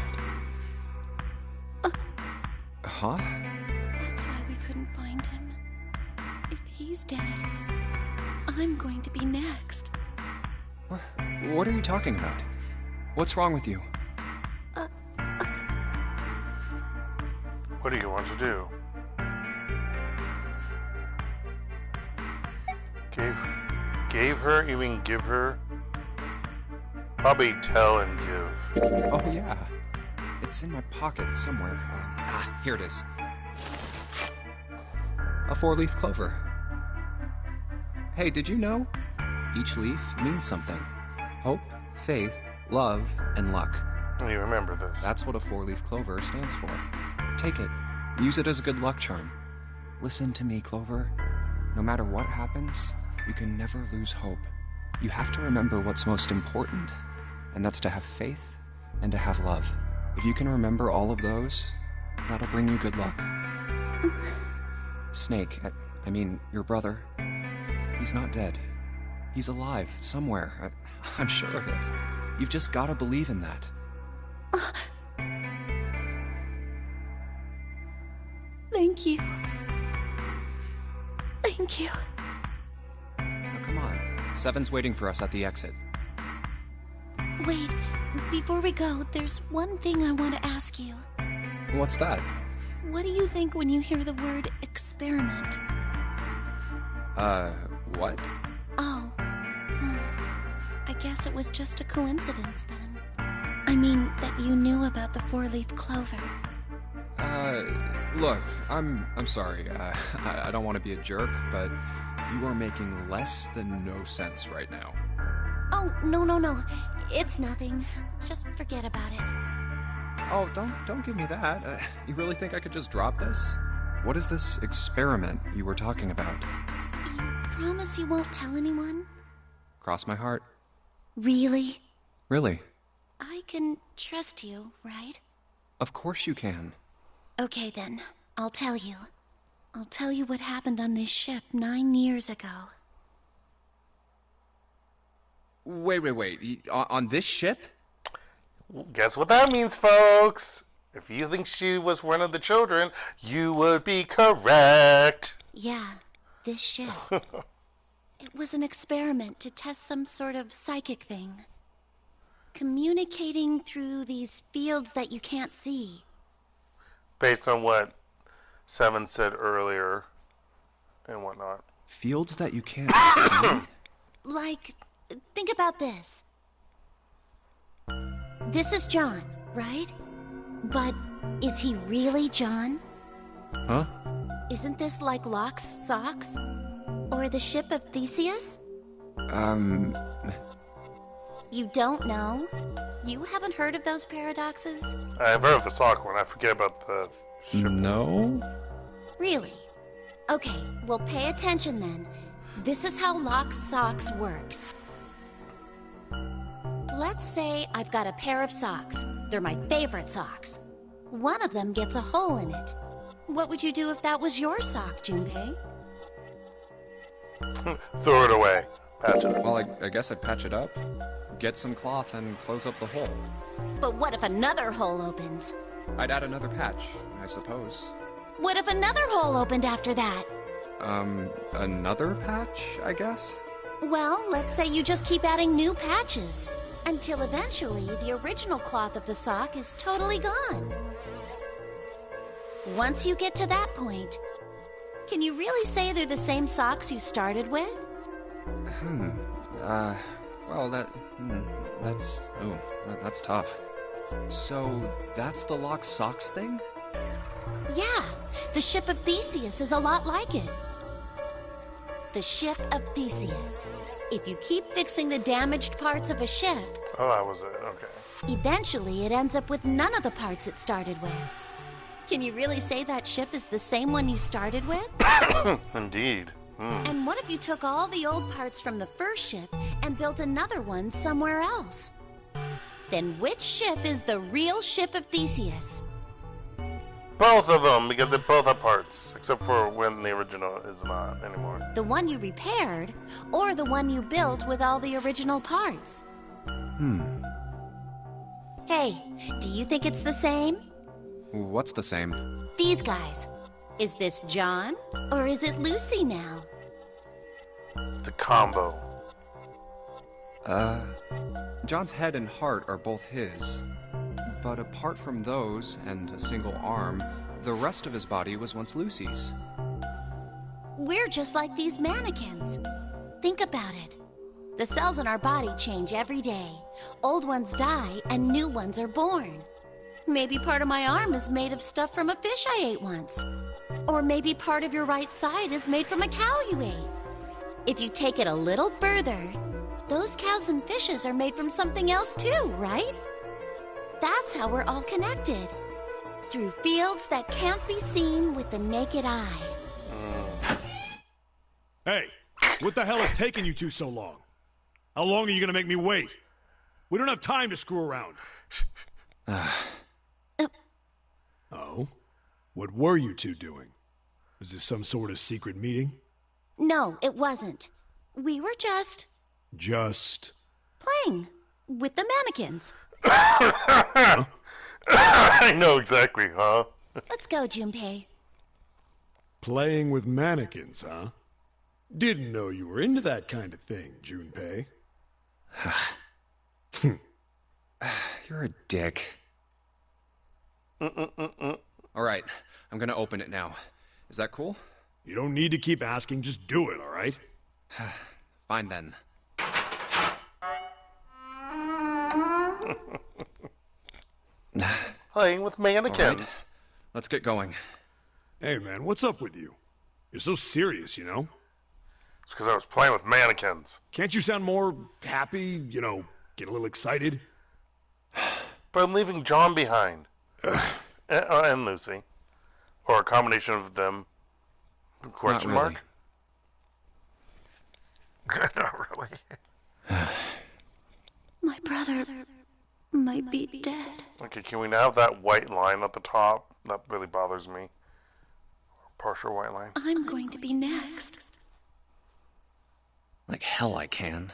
F: Huh?
D: That's why we couldn't find him. If he's dead, I'm going to be next.
F: What are you talking about? What's wrong with you?
A: What do you want to do? Gave her? You mean give her? Probably tell and give.
F: Oh, yeah. It's in my pocket somewhere. Here it is. A 4-leaf clover. Hey, did you know? Each leaf means something. Hope, faith, love, and luck.
A: You remember this.
F: That's what a 4-leaf clover stands for. Take it. Use it as a good luck charm. Listen to me, Clover. No matter what happens, you can never lose hope. You have to remember what's most important, and that's to have faith and to have love. If you can remember all of those, that'll bring you good luck. Snake, I mean, your brother, he's not dead. He's alive, somewhere. I'm sure of it. You've just gotta believe in that.
D: Thank you. Thank you.
F: Now come on. Seven's waiting for us at the exit.
D: Wait, before we go, there's one thing I want to ask you.
F: What's that?
D: What do you think when you hear the word experiment?
F: What?
D: Oh. I guess it was just a coincidence then. I mean, that you knew about the 4-leaf clover.
F: Look, I'm sorry. I don't want to be a jerk, but you are making less than no sense right now.
D: Oh, no. It's nothing. Just forget about it.
F: Oh, don't give me that. You really think I could just drop this? What is this experiment you were talking about?
D: You promise you won't tell anyone?
F: Cross my heart.
D: Really?
F: Really?
D: I can trust you, right?
F: Of course you can.
D: Okay then, I'll tell you. I'll tell you what happened on this ship 9 years ago.
F: Wait. On this ship?
A: Guess what that means, folks? If you think she was one of the children, you would be correct.
D: Yeah, this ship. It was an experiment to test some sort of psychic thing. Communicating through these fields that you can't see.
A: Based on what Seven said earlier and whatnot.
F: Fields that you can't see?
D: Like, think about this. This is John, right? But is he really John?
F: Huh?
D: Isn't this like Locke's socks? Or the ship of Theseus? You don't know? You haven't heard of those paradoxes?
A: I've heard of the sock one. I forget about the ship.
F: No?
D: Really? Okay, well pay attention then. This is how Locke's socks works. Let's say I've got a pair of socks. They're my favorite socks. One of them gets a hole in it. What would you do if that was your sock, Junpei?
A: Throw it away. Patch it up.
F: Well, I guess I'd patch it up, get some cloth, and close up the hole.
D: But what if another hole opens?
F: I'd add another patch, I suppose.
D: What if another hole opened after that?
F: Another patch, I guess?
J: Well, let's say you just keep adding new patches until eventually the original cloth of the sock is totally gone. Once you get to that point, can you really say they're the same socks you started with?
F: Well, that's tough. So, that's the locked socks thing?
J: Yeah, the ship of Theseus is a lot like it. The ship of Theseus. If you keep fixing the damaged parts of a ship...
A: Oh, that was it. Okay.
J: Eventually, it ends up with none of the parts it started with. Can you really say that ship is the same one you started with?
A: Indeed.
J: And what if you took all the old parts from the first ship and built another one somewhere else? Then which ship is the real ship of Theseus?
A: Both of them, because they both have parts, except for when the original is not anymore.
J: The one you repaired, or the one you built with all the original parts? Hey, do you think it's the same?
F: What's the same?
J: These guys. Is this John, or is it Lucy now?
A: The combo.
F: John's head and heart are both his. But apart from those, and a single arm, the rest of his body was once Lucy's.
J: We're just like these mannequins. Think about it. The cells in our body change every day. Old ones die, and new ones are born. Maybe part of my arm is made of stuff from a fish I ate once. Or maybe part of your right side is made from a cow you ate. If you take it a little further, those cows and fishes are made from something else too, right? That's how we're all connected. Through fields that can't be seen with the naked eye.
G: Hey, what the hell is taking you two so long? How long are you gonna make me wait? We don't have time to screw around. Oh? What were you two doing? Was this some sort of secret meeting?
J: No, it wasn't. We were just playing with the mannequins.
G: Huh?
A: I know exactly, huh?
J: Let's go, Junpei.
G: Playing with mannequins, huh? Didn't know you were into that kind of thing, Junpei.
F: You're a dick. Alright, I'm gonna open it now. Is that cool?
G: You don't need to keep asking, just do it, alright?
F: Fine then.
A: Playing with mannequins.
F: Right. Let's get going.
G: Hey man, what's up with you? You're so serious, you know?
A: It's because I was playing with mannequins.
G: Can't you sound more happy, you know, get a little excited?
A: But I'm leaving John behind. And Lucy. Or a combination of them. Question
F: Not really.
A: mark? Not really.
J: My brother might be dead.
A: Okay, can we now have that white line at the top? That really bothers me. Partial white line.
J: I'm going to be next.
F: Like hell I can.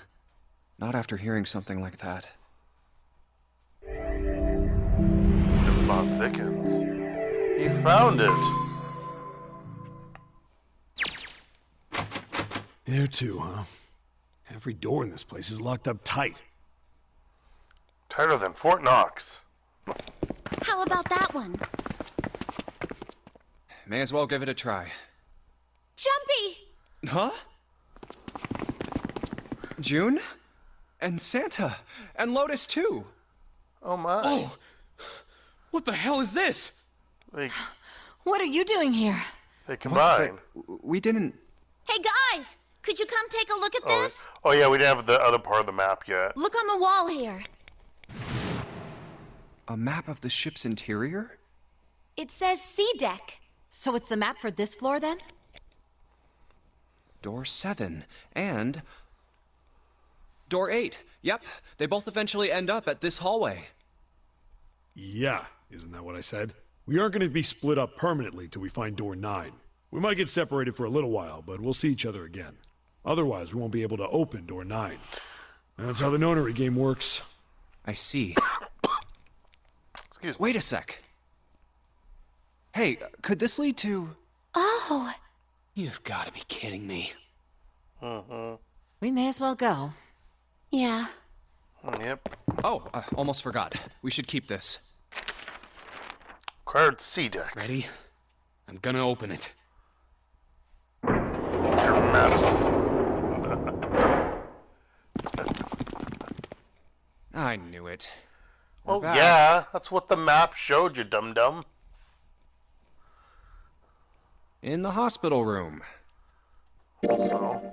F: Not after hearing something like that.
A: The plot thickens. He found it.
G: There too, huh? Every door in this place is locked up tight.
A: Tighter than Fort Knox.
J: How about that one?
F: May as well give it a try.
J: Junpei!
F: Huh? June? And Santa? And Lotus too?
A: Oh my.
F: Oh! What the hell is this?
H: What are you doing here?
A: They combine.
F: We didn't...
J: Hey guys! Could you come take a look at this?
A: Oh yeah, we didn't have the other part of the map yet.
J: Look on the wall here.
F: A map of the ship's interior?
D: It says C deck.
H: So it's the map for this floor then?
F: Door 7. And... Door 8. Yep, they both eventually end up at this hallway.
G: Yeah, isn't that what I said? We aren't going to be split up permanently till we find door 9. We might get separated for a little while, but we'll see each other again. Otherwise, we won't be able to open door 9. That's how the Nonary Game works.
F: I see.
A: Excuse me.
F: Wait a sec. Hey, could this lead to...
J: Oh.
B: You've got to be kidding me.
A: Mm-hmm.
H: We may as well go.
J: Yeah.
A: Yep.
F: Oh, almost forgot. We should keep this.
A: Crowd C deck.
B: Ready? I'm gonna open it.
A: Dramaticism.
F: I knew it.
A: Well,
F: back.
A: yeah, that's what the map showed you, dum-dum.
F: In the hospital room.
A: So.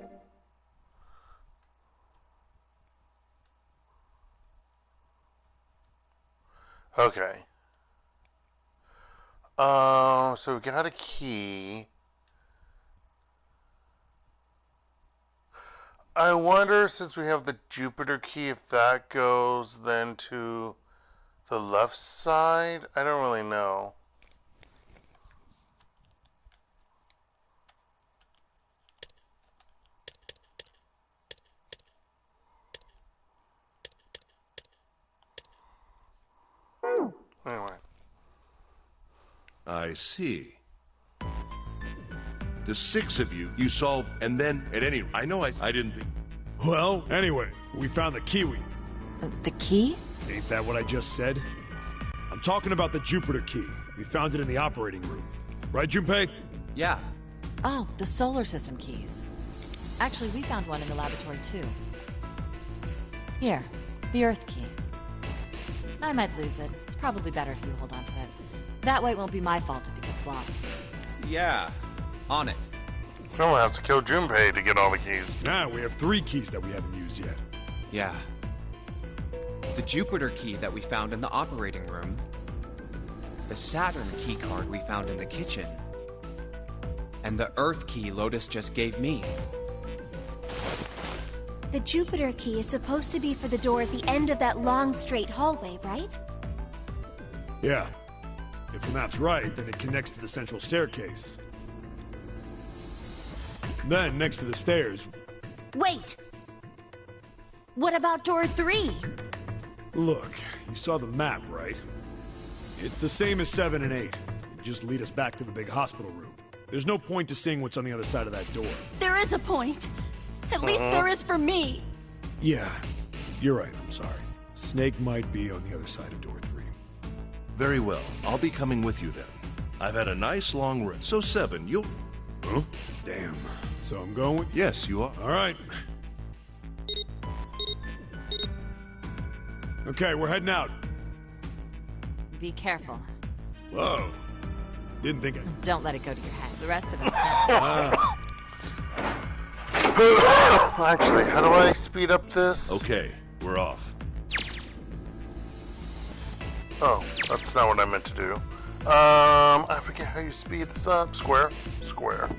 A: Okay. So we got a key. I wonder, since we have the Jupiter key, if that goes then to the left side? I don't really know. Anyway.
C: I see. The 6 of you solve, and then, at any rate, I know I didn't think...
G: Well, anyway, we found the Kiwi.
H: The key?
G: Ain't that what I just said? I'm talking about the Jupiter key. We found it in the operating room. Right, Junpei?
F: Yeah.
H: Oh, the solar system keys. Actually, we found one in the laboratory, too. Here, the Earth key. I might lose it. It's probably better if you hold on to it. That way it won't be my fault if it gets lost.
F: Yeah. On it.
A: We'll have to kill Junpei to get all the keys.
G: Nah, we have 3 keys that we haven't used yet.
F: Yeah. The Jupiter key that we found in the operating room. The Saturn key card we found in the kitchen. And the Earth key Lotus just gave me.
D: The Jupiter key is supposed to be for the door at the end of that long, straight hallway, right?
G: Yeah. If the map's right, then it connects to the central staircase. Then, next to the stairs...
J: Wait! What about door 3?
G: Look, you saw the map, right? It's the same as 7 and 8. Just lead us back to the big hospital room. There's no point to seeing what's on the other side of that door.
J: There is a point. At least there is for me.
G: Yeah, you're right, I'm sorry. Snake might be on the other side of door 3.
C: Very well. I'll be coming with you then. I've had a nice long rest. So 7, you'll...
G: Huh? Damn. So I'm going with...
C: Yes, you are.
G: All right. Okay, we're heading out.
H: Be careful.
G: Whoa. Didn't think I...
H: Don't let it go to your head. The rest of us can.
A: Actually, how do I speed up this?
C: Okay, we're off.
A: Oh, that's not what I meant to do. I forget how you speed this up. Square? Square.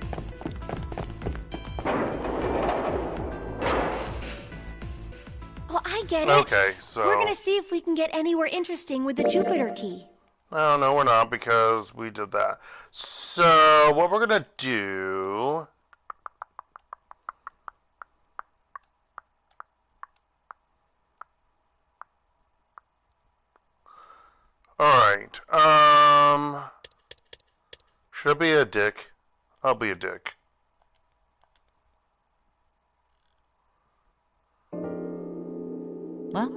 D: Oh, I get it.
A: Okay, so...
D: We're gonna see if we can get anywhere interesting with the Jupiter key.
A: Oh, no, we're not, because we did that. So, what we're gonna do... Alright, should I be a dick? I'll be a dick.
H: Well?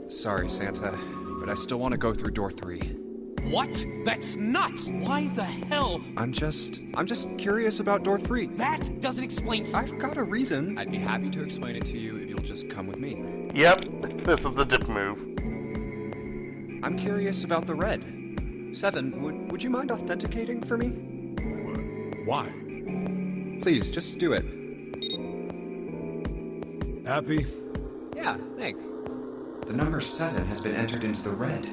F: Sorry, Santa, but I still want to go through door 3.
B: What? That's nuts! Why the hell?
F: I'm just curious about door 3.
B: That doesn't explain...
F: I've got a reason. I'd be happy to explain it to you if you'll just come with me.
A: Yep, this is the dip move.
F: I'm curious about the red. 7, would you mind authenticating for me?
G: Why?
F: Please, just do it.
G: Happy?
F: Yeah, thanks.
E: The number 7 has been entered into the red.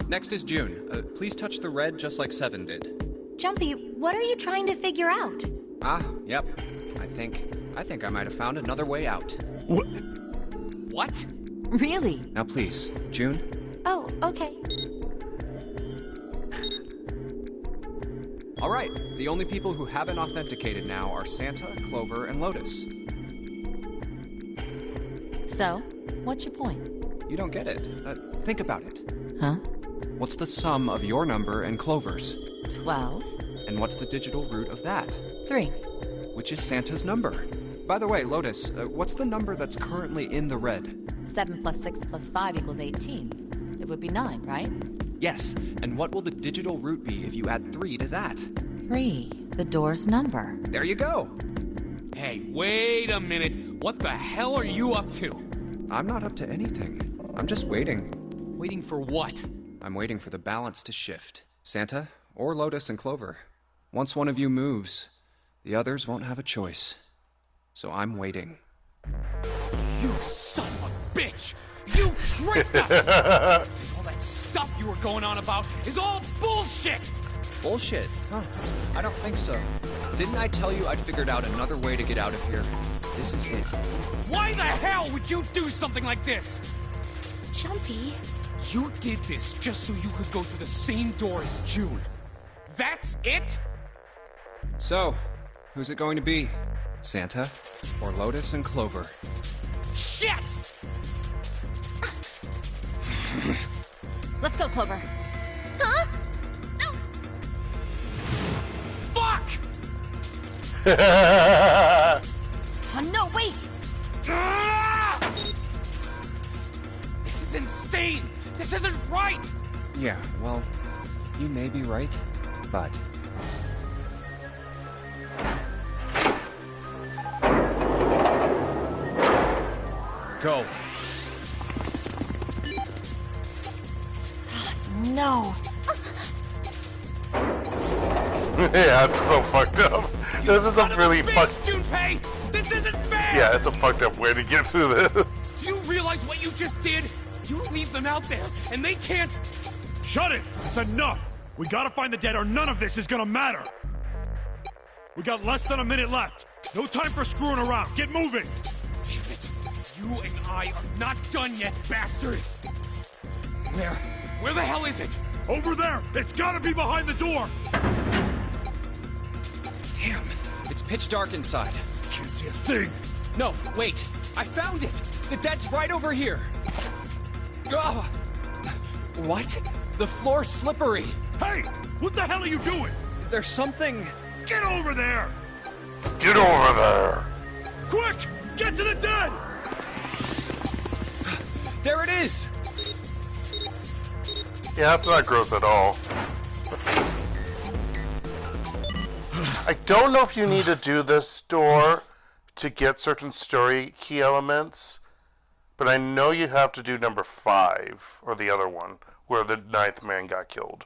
F: Next is June. Please touch the red just like 7 did.
D: Junpei, what are you trying to figure out?
F: Yep. I think I might have found another way out.
G: What?
B: What?
H: Really?
F: Now please, June.
D: Oh, okay.
F: Alright, the only people who haven't authenticated now are Santa, Clover, and Lotus.
H: So, what's your point?
F: You don't get it. Think about it.
H: Huh?
F: What's the sum of your number and Clover's?
H: 12.
F: And what's the digital root of that?
H: 3.
F: Which is Santa's number. By the way, Lotus, what's the number that's currently in the red?
H: 7 plus 6 plus 5 equals 18. It would be 9, right?
F: Yes, and what will the digital root be if you add 3 to that?
H: 3. The door's number.
F: There you go.
B: Hey, wait a minute. What the hell are you up to?
F: I'm not up to anything. I'm just waiting.
B: Waiting for what?
F: I'm waiting for the balance to shift. Santa, or Lotus and Clover. Once one of you moves, the others won't have a choice. So I'm waiting.
B: You son of a bitch! You tricked us! All that stuff you were going on about is all bullshit!
F: Bullshit? Huh. I don't think so. Didn't I tell you I'd figured out another way to get out of here? This is it.
B: Why the hell would you do something like this?
D: Junpei.
B: You did this just so you could go through the same door as June. That's it?
F: So, who's it going to be? Santa or Lotus and Clover?
B: Shit!
H: Let's go, Clover.
J: Huh?
B: Fuck!
H: Oh, no, wait!
B: Ah! This is insane! This isn't right!
F: Yeah, well, you may be right, but... Go.
H: No.
A: Yeah, it's so fucked up. This is a really fucked.
B: Junpei! This isn't fair!
A: Yeah, it's a fucked up way to get through this.
B: Do you realize what you just did? You leave them out there, and they can't...
G: Shut it! It's enough! We gotta find the dead or none of this is gonna matter! We got less than a minute left. No time for screwing around. Get moving!
B: Damn it. You and I are not done yet, bastard! Where the hell is it?
G: Over there! It's gotta be behind the door!
F: Damn, it's pitch dark inside.
G: Can't see a thing.
F: No, wait. I found it! The dead's right over here! Oh. What? The floor's slippery!
G: Hey! What the hell are you doing?
F: There's something...
G: Get over there!
A: Get over there!
G: Quick! Get to the dead!
F: There it is!
A: Yeah, that's not gross at all. I don't know if you need to do this door to get certain story key elements, but I know you have to do number 5, or the other one, where the 9th man got killed.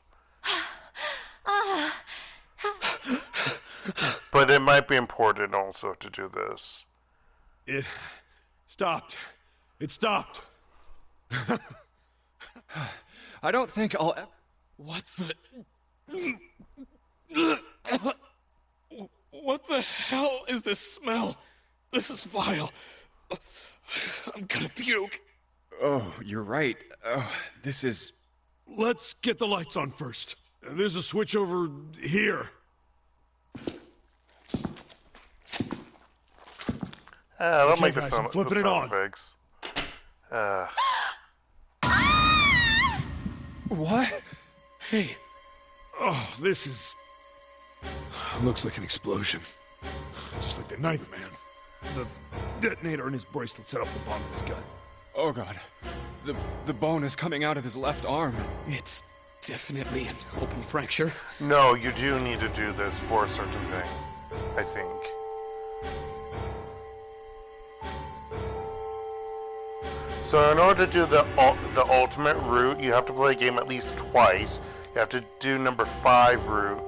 A: But it might be important also to do this.
G: It stopped. It stopped.
F: I don't think I'll...
B: What the... What the hell is this smell? This is vile. I'm gonna puke.
F: Oh, you're right. Oh, this is...
G: Let's get the lights on first. There's a switch over here.
A: That'll
G: Okay,
A: make the
G: guys,
A: sound,
G: I'm flipping
A: the
G: it
A: sound
G: on.
A: effects.
F: What?
B: Hey,
G: Oh, this is... Looks like an explosion. Just like the 9th man. The detonator in his bracelet set off the bomb in his gut.
F: Oh god. The bone is coming out of his left arm.
B: it's definitely an open fracture.
A: No, you do need to do this for a certain thing, I think. So in order to do the ultimate route, you have to play a game at least twice. You have to do number 5 route.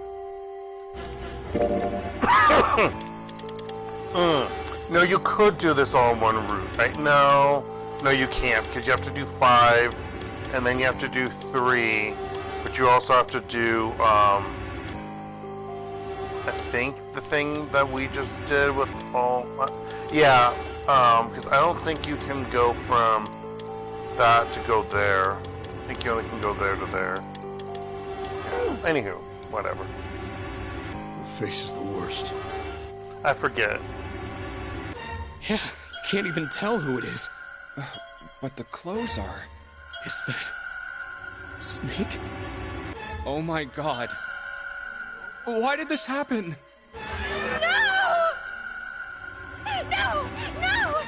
A: No, you could do this all in one route, right? No, you can't, because you have to do 5, and then you have to do 3, but you also have to do, I think the thing that we just did with all, yeah, because I don't think you can go from that to go there. I think you only can go there to there. Yeah. Anywho, whatever.
G: face is the worst.
A: I forget.
B: Yeah, can't even tell who it is.
F: But the clothes are...
B: Is that... Snake?
F: Oh my god. Why did this happen?
J: No! No! No!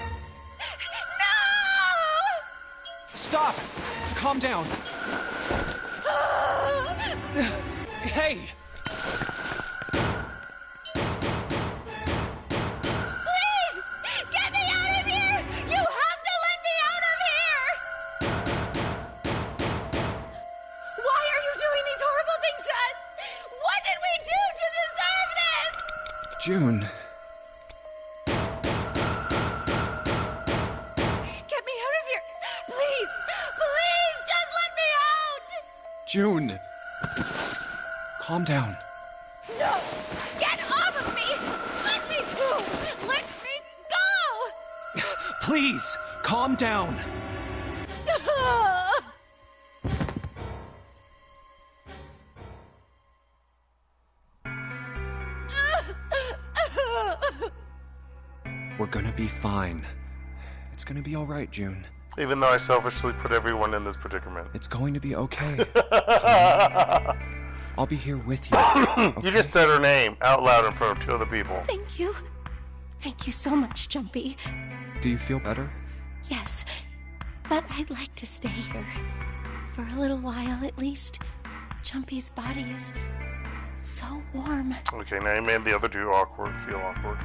J: No!
F: Stop! Calm down. Hey!
J: Please! Get me out of here! You have to let me out of here! Why are you doing these horrible things to us? What did we do to deserve this?
F: June.
J: Get me out of here! Please! Please! Just let me out!
F: June. Calm down.
J: No! Get off of me! Let me go! Let me go!
F: Please, calm down. We're gonna be fine. It's gonna be alright, June.
A: Even though I selfishly put everyone in this predicament.
F: It's going to be okay. I'll be here with you.
A: Okay? You just said her name out loud in front of 2 other people.
D: Thank you. Thank you so much, Junpei.
F: Do you feel better?
D: Yes, but I'd like to stay here. For a little while, at least. Junpei's body is so warm.
A: Okay, now you made the other 2 awkward, feel awkward.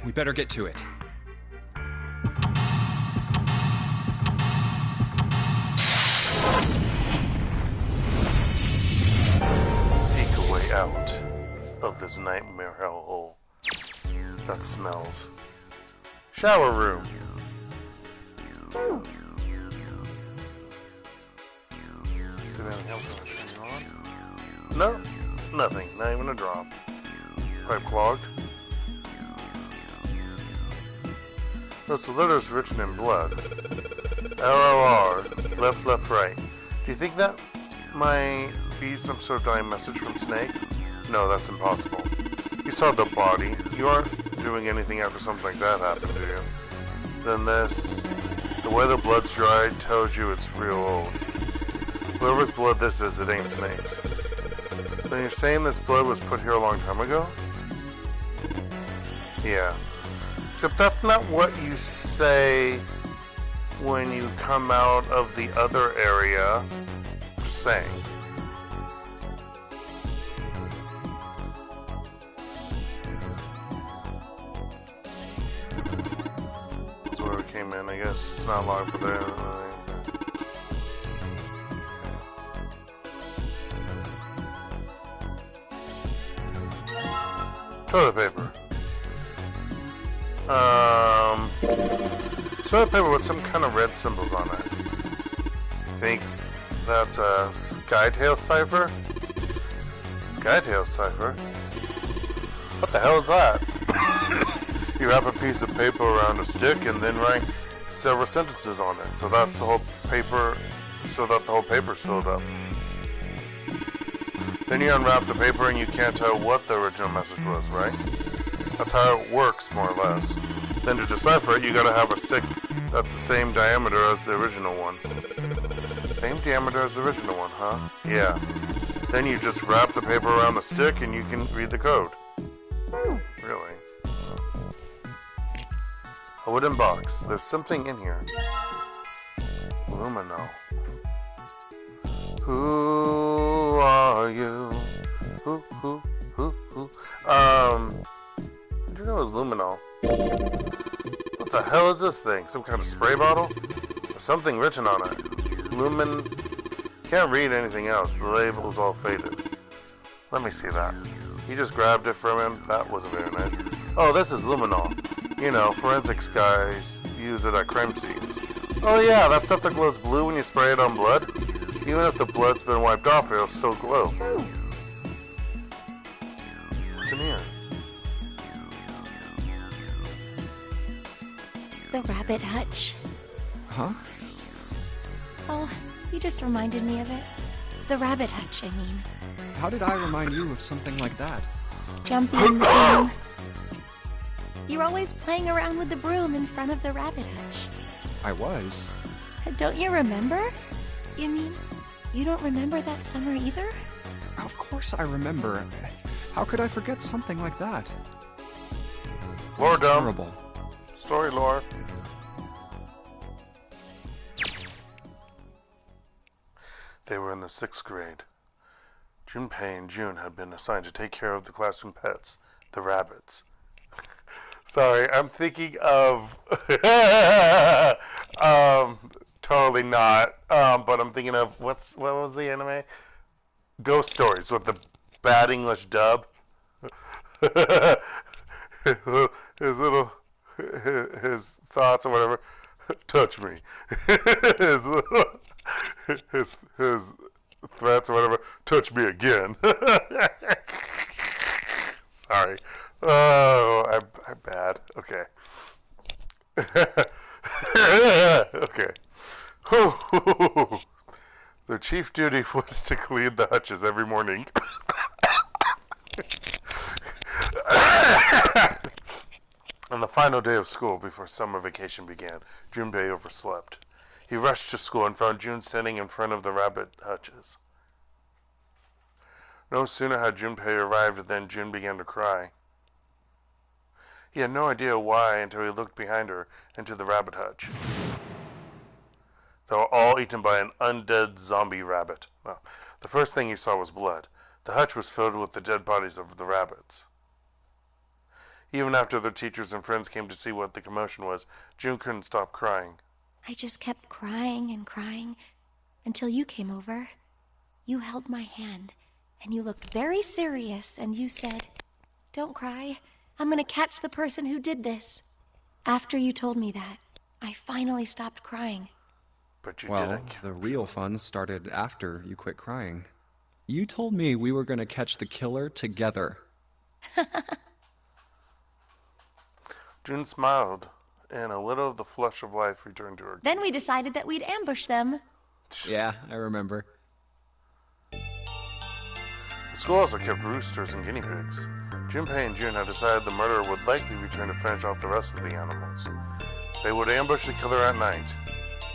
F: We better get to it.
A: Seek a way out of this nightmare hellhole that smells. Shower room. Is there anything else I can turn on? No, nothing. Not even a drop. Pipe clogged. Those letters written in blood. LOR, left, left, right. Do you think that might be some sort of dying message from Snake? No, that's impossible. You saw the body. You aren't doing anything after something like that happened to you. Then this, the way the blood's dried tells you it's real old. Whoever's blood this is, it ain't Snake's. Then you're saying this blood was put here a long time ago? Yeah. Except that's not what you say when you come out of the other area. Just saying. That's where we came in, I guess. It's not locked for there. Toilet paper. Toilet paper with some kind of red symbols on it. Think that's a Skytail cipher? Skytail cipher? What the hell is that? You wrap a piece of paper around a stick and then write several sentences on it. So that's the whole paper, so that the whole paper's filled up. Then you unwrap the paper and you can't tell what the original message was, right? That's how it works, more or less. Then to decipher it, you gotta have a stick that's the same diameter as the original one. Same diameter as the original one, huh? Yeah. Then you just wrap the paper around the stick and you can read the code. Really? A wooden box. There's something in here. Lumino. Who are you? Who? How'd you know it was luminol? What the hell is this thing? Some kind of spray bottle? There's something written on it. Lumen... Can't read anything else. The label's all faded. Let me see that. You just grabbed it from him? That wasn't very nice. Oh, this is luminol. You know, forensics guys use it at crime scenes. Oh yeah, that stuff that glows blue when you spray it on blood? Even if the blood's been wiped off, it'll still glow. What's in here?
D: The rabbit hutch.
F: Huh?
D: Oh, you just reminded me of it. The rabbit hutch, I mean.
F: How did I remind you of something like that?
D: Jumpy in the broom. You're always playing around with the broom in front of the rabbit hutch.
F: I was.
D: Don't you remember? You mean, you don't remember that summer either?
F: Of course I remember. How could I forget something like that?
A: Lore
F: It's
A: dumb.
F: terrible.
A: Story lore. They were in the 6th grade. Junpei and June had been assigned to take care of the classroom pets, the rabbits. Sorry, I'm thinking of totally not. But I'm thinking of what was the anime? Ghost Stories with the bad English dub. his thoughts or whatever. Touch me. his threats or whatever. Touch me again. Sorry. Oh, I'm bad. Okay. Okay. Their chief duty was to clean the hutches every morning. On the final day of school before summer vacation began, Junpei overslept. He rushed to school and found June standing in front of the rabbit hutches. No sooner had Junpei arrived than June began to cry. He had no idea why until he looked behind her into the rabbit hutch. They were all eaten by an undead zombie rabbit. Well, the first thing he saw was blood. The hutch was filled with the dead bodies of the rabbits. Even after their teachers and friends came to see what the commotion was, June couldn't stop crying.
D: I just kept crying and crying until you came over. You held my hand, and you looked very serious, and you said, "Don't cry. I'm gonna catch the person who did this." After you told me that, I finally stopped crying.
A: But you
F: Well,
A: didn't.
F: the real fun started after you quit crying. You told me we were going to catch the killer together.
A: June smiled, and a little of the flush of life returned to her.
D: Then we decided that we'd ambush them.
F: Yeah, I remember.
A: The school also kept roosters and guinea pigs. Junpei and June had decided the murderer would likely return to finish off the rest of the animals. They would ambush the killer at night.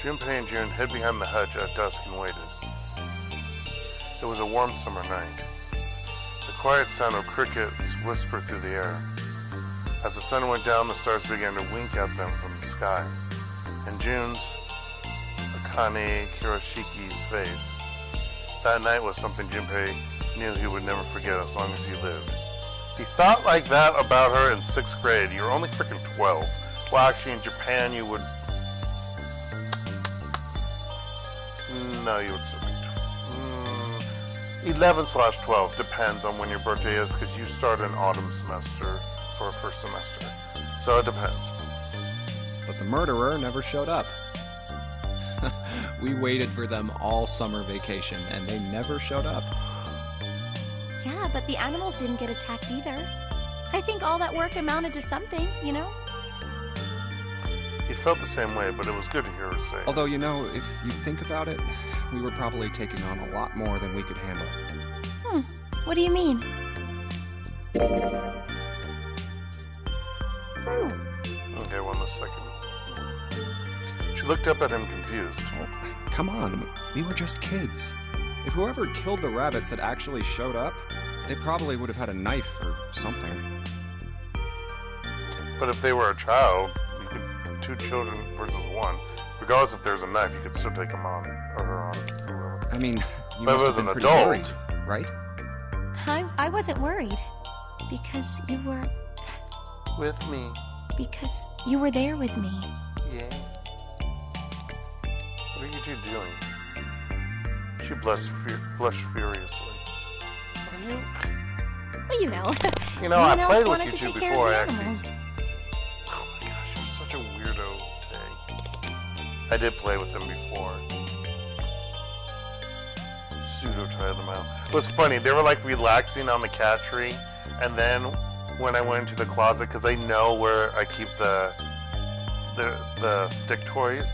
A: Junpei and June hid behind the hutch at dusk and waited. It was a warm summer night. The quiet sound of crickets whispered through the air. As the sun went down, the stars began to wink at them from the sky. And June's, A.K.A. Kiroshiki's face, that night was something Junpei knew he would never forget as long as he lived. He thought like that about her in 6th grade. You were only freaking 12. Well, actually, in Japan, you would... No, you would still be 11/12. Depends on when your birthday is, because you start an autumn semester for a first semester. So it depends.
F: But the murderer never showed up. We waited for them all summer vacation, and they never showed up.
D: Yeah, but the animals didn't get attacked either. I think all that work amounted to something, you know?
A: He felt the same way, but it was good to hear her say.
F: Although, you know, if you think about it, we were probably taking on a lot more than we could handle.
D: What do you mean?
A: Okay, 1 second. She looked up at him confused.
F: Oh, come on, we were just kids. If whoever killed the rabbits had actually showed up, they probably would have had a knife or something.
A: But if they were a child, you could 2 children versus 1. Regardless if there's a knife, you could still take him on, or her on, or whoever.
F: I mean, you
A: But
F: must
A: as
F: have been
A: an
F: pretty
A: adult.
F: worried, right?
D: I wasn't worried. Because you were...
A: With me.
D: Because you were there with me.
A: Yeah. What are you 2 doing? She blushed furiously. What are you?
D: Well, you know.
A: You know,
D: no
A: I
D: one else
A: played with
D: wanted
A: you
D: to
A: 2
D: take care
A: before
D: of
A: I
D: the
A: actually...
D: animals.
A: Oh my gosh, you're such a weirdo, Tay. I did play with them before. Pseudo-try them out. It was funny, they were like relaxing on the cat tree, and then when I went into the closet, because I know where I keep the the stick toys.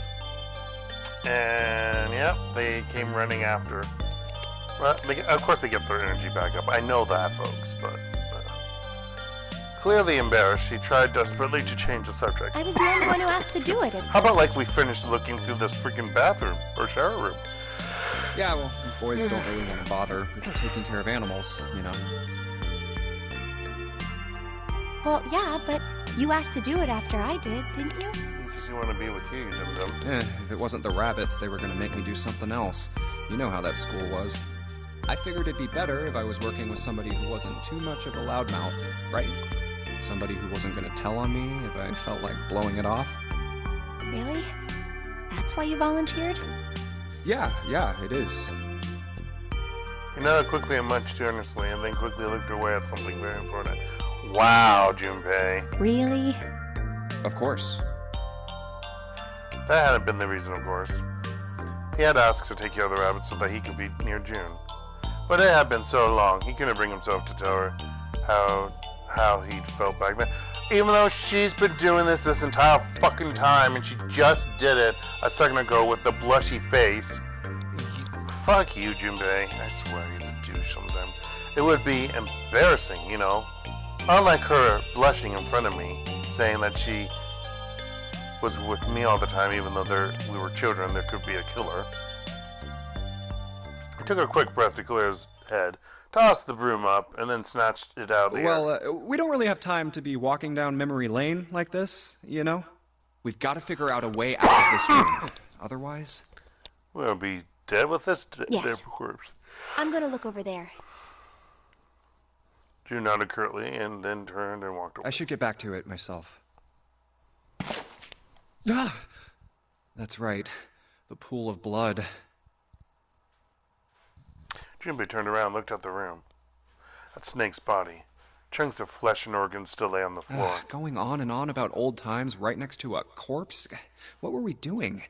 A: And yeah, they came running after. Well, of course they get their energy back up. I know that, folks, but clearly embarrassed, she tried desperately to change the subject.
D: I was the only one who asked to do it.
A: How about like we finish looking through this freaking bathroom or shower room?
F: Yeah, well, boys don't really want to bother with taking care of animals, you know.
D: Well, yeah, but you asked to do it after I did, didn't you?
A: Because you want to be with you, Dum-Dum.
F: If it wasn't the rabbits, they were going to make me do something else. You know how that school was. I figured it'd be better if I was working with somebody who wasn't too much of a loudmouth, right? Somebody who wasn't going to tell on me if I felt like blowing it off.
D: Really? That's why you volunteered?
F: Yeah, it is.
A: You nodded quickly and much too earnestly, and then quickly looked away at something very important. Wow, Junpei.
D: Really?
F: Of course.
A: That hadn't been the reason, of course. He had asked to take care of the rabbits so that he could be near June. But it had been so long, he couldn't bring himself to tell her how he'd felt back then. Even though she's been doing this entire fucking time, and she just did it a second ago with the blushy face. Fuck you, Junpei. I swear he's a douche sometimes. It would be embarrassing, you know? Unlike her blushing in front of me, saying that she was with me all the time, even though we were children, there could be a killer. He took a quick breath to clear his head, tossed the broom up, and then snatched it out of the air.
F: Well, we don't really have time to be walking down memory lane like this, you know? We've got to figure out a way out of this room. Otherwise...
A: we'll be dead with this
D: Yes.
A: corpse.
D: I'm gonna look over there.
A: June nodded curtly and then turned and walked away.
F: I should get back to it myself. Ah! That's right. The pool of blood.
A: Junpei turned around and looked at the room. At Snake's body. Chunks of flesh and organs still lay on the floor.
F: Going on and on about old times right next to a corpse? What were we doing?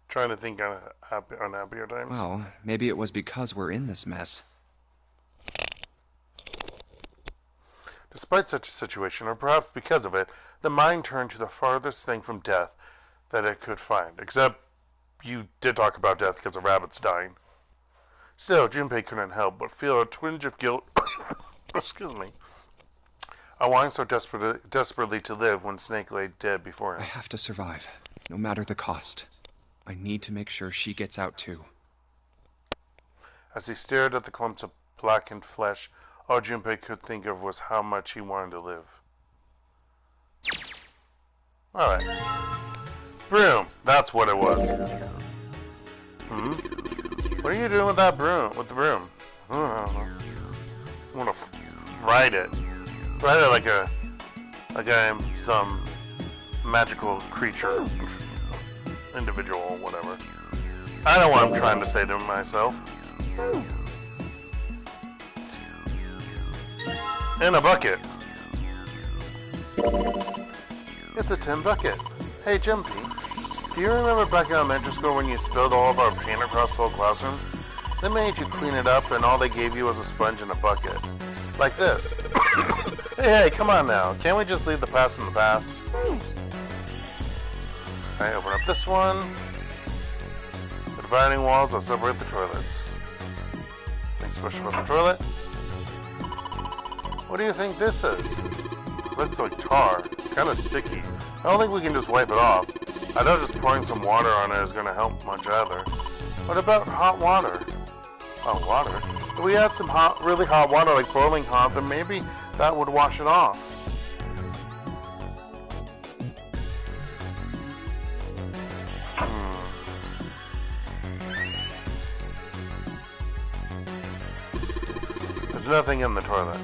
A: Trying to think on happier times?
F: Well, maybe it was because we're in this mess.
A: Despite such a situation, or perhaps because of it, the mind turned to the farthest thing from death that it could find. Except, you did talk about death because of rabbits dying. Still, Junpei couldn't help but feel a twinge of guilt. Excuse me. I wanted so desperately to live when Snake lay dead before him.
F: I have to survive, no matter the cost. I need to make sure she gets out too.
A: As he stared at the clumps of blackened flesh, all Junpei could think of was how much he wanted to live. Alright. Broom. That's what it was. What are you doing with that broom? With the broom? I'm gonna ride it. Ride it like I'm some magical creature. Individual, whatever. I know what I'm trying to say to myself. In a bucket. It's a tin bucket. Hey, Junpei, do you remember back in elementary school when you spilled all of our paint across the whole classroom? They made you clean it up and all they gave you was a sponge and a bucket. Like this. Hey, come on now. Can't we just leave the past in the past? Alright, open up this one. The dividing walls will separate the toilets. Think special about the toilet. What do you think this is? Looks like tar. It's kind of sticky. I don't think we can just wipe it off. I know just pouring some water on it is going to help much either. What about hot water? Oh, water? If we had some really hot water, like boiling hot, then maybe that would wash it off. There's nothing in the toilet.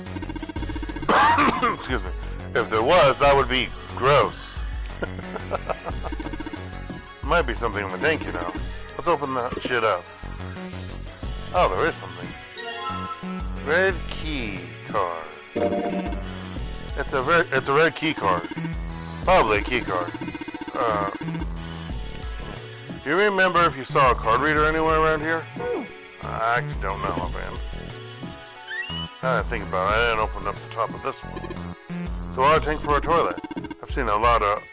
A: Excuse me. If there was, that would be gross. Might be something in the tank, you know. Let's open that shit up. Oh, there is something. Red key card. It's a red key card. Probably a key card. Do you remember if you saw a card reader anywhere around here? I actually don't know, man. Now that I think about it, I didn't open up the top of this one. So a tank for a toilet. I've seen a lot of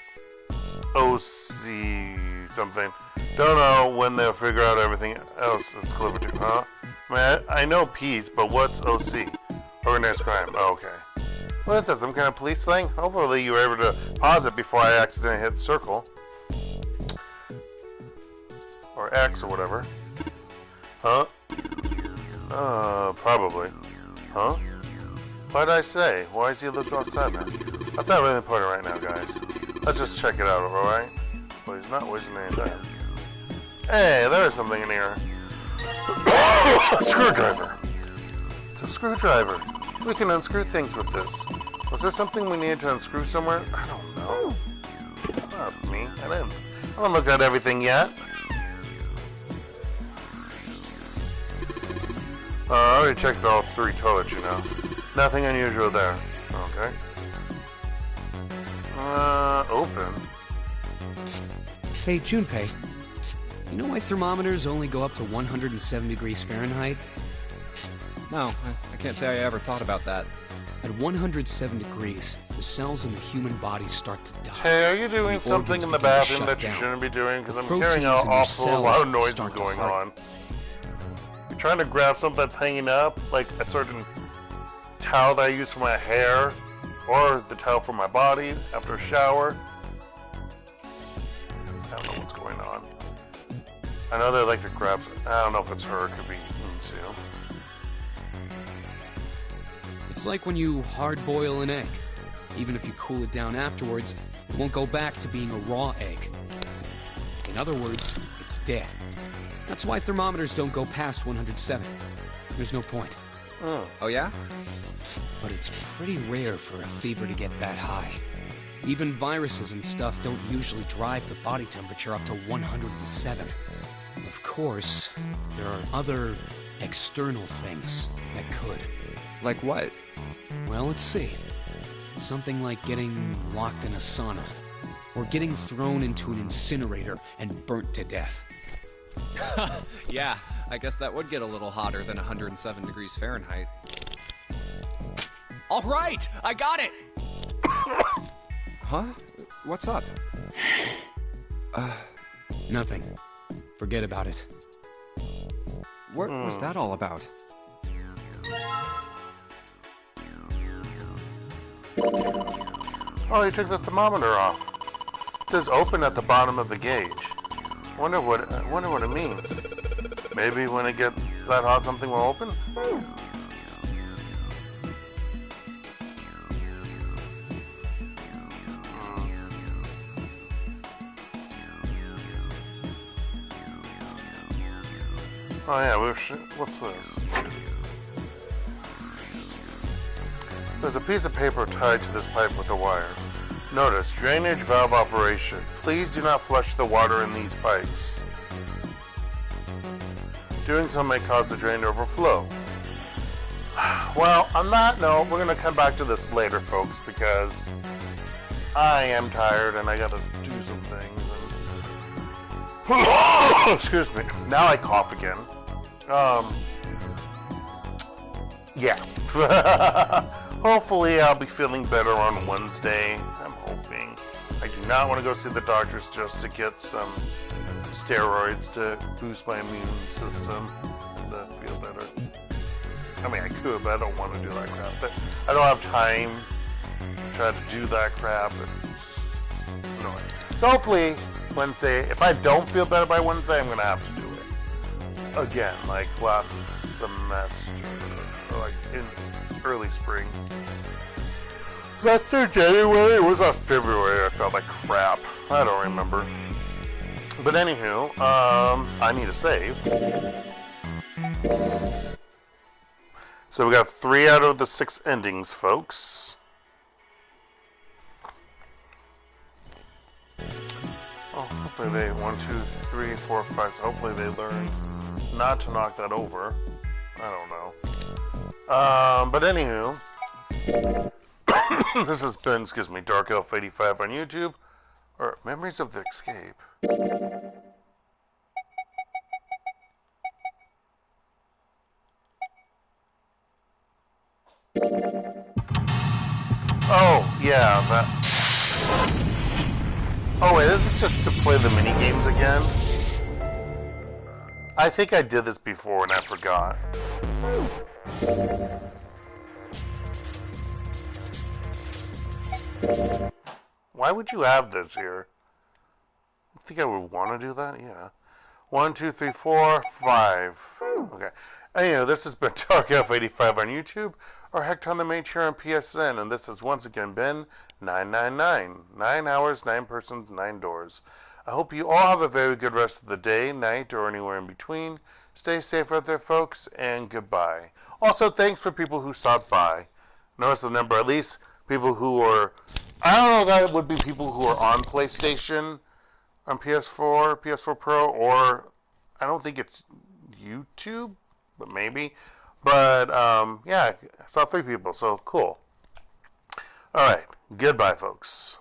A: OC something. Don't know when they'll figure out everything else that's clever too, huh? Man, I know peace, but what's OC? Organized crime. Oh, okay. What is that, some kind of police thing? Hopefully you were able to pause it before I accidentally hit circle. Or X or whatever. Huh? Probably. Huh? What did I say? Why is he looking outside now? That's not really important right now, guys. Let's just check it out, alright? Well, he's not wasting any time. Hey, there's something in here. A screwdriver. It's a screwdriver. We can unscrew things with this. Was there something we needed to unscrew somewhere? I don't know. That's me. I haven't looked at everything yet. I already checked all 3 toilets, you know. Nothing unusual there. Okay. Open.
B: Hey, Junpei. You know why thermometers only go up to 107 degrees Fahrenheit?
F: No, I can't say I ever thought about that.
B: At 107 degrees, the cells in the human body start to die.
A: Hey, are you doing something in the bathroom that you shouldn't be doing? Because I'm hearing an awful lot of noises going on. You're trying to grab something that's hanging up, like a certain towel that I use for my hair, or the towel for my body after a shower. I don't know what's going on. I know they like to grab. I don't know if it's her. It could be Sue.
B: It's like when you hard-boil an egg. Even if you cool it down afterwards, it won't go back to being a raw egg. In other words, it's dead. That's why thermometers don't go past 107. There's no point.
F: Oh yeah?
B: But it's pretty rare for a fever to get that high. Even viruses and stuff don't usually drive the body temperature up to 107. Of course, there are other external things that could.
F: Like what?
B: Well, let's see. Something like getting locked in a sauna. Or getting thrown into an incinerator and burnt to death.
F: Yeah, I guess that would get a little hotter than 107 degrees Fahrenheit. All right, I got it! Huh? What's up?
B: Nothing. Forget about it.
F: What was that all about?
A: Oh, you took the thermometer off. It says open at the bottom of the gauge. Wonder what it means. Maybe when it gets that hot, something will open? Oh yeah, what's this? There's a piece of paper tied to this pipe with a wire. Notice, drainage valve operation. Please do not flush the water in these pipes. Doing so may cause the drain to overflow. Well, on that note, we're going to come back to this later, folks, because I am tired and I got to do some things. And... Excuse me. Now I cough again. Yeah. Hopefully I'll be feeling better on Wednesday. I'm hoping. I do not want to go see the doctors just to get some steroids to boost my immune system and to feel better. I mean, I could, but I don't want to do that crap. But I don't have time to try to do that crap. It's annoying. So hopefully Wednesday, if I don't feel better by Wednesday, I'm going to have to do it. Again, like last semester, or like in early spring. That's in January, it was not February, I felt like crap. I don't remember. But anywho, I need a save. So we got 3 out of the 6 endings, folks. Oh, hopefully they, 1, 2, 3, 4, 5, so hopefully they learned not to knock that over. I don't know. But anywho, this has been, DarkElf85 on YouTube, or Memories of the Escape. Oh, yeah, that... Oh wait, this is just to play the mini games again. I think I did this before and I forgot. Why would you have this here? I think I would want to do that, yeah. 1, 2, 3, 4, 5. Okay. Anyway, this has been DarkElf85 on YouTube, or HektontheMage here on PSN, and this has once again been 999. 9 hours, 9 persons, 9 doors. I hope you all have a very good rest of the day, night, or anywhere in between. Stay safe out there, folks, and goodbye. Also, thanks for people who stopped by. Notice the number, at least people who are, I don't know if that would be people who are on PlayStation, on PS4, PS4 Pro, or I don't think it's YouTube, but maybe. But, yeah, I saw 3 people, so cool. Alright, goodbye, folks.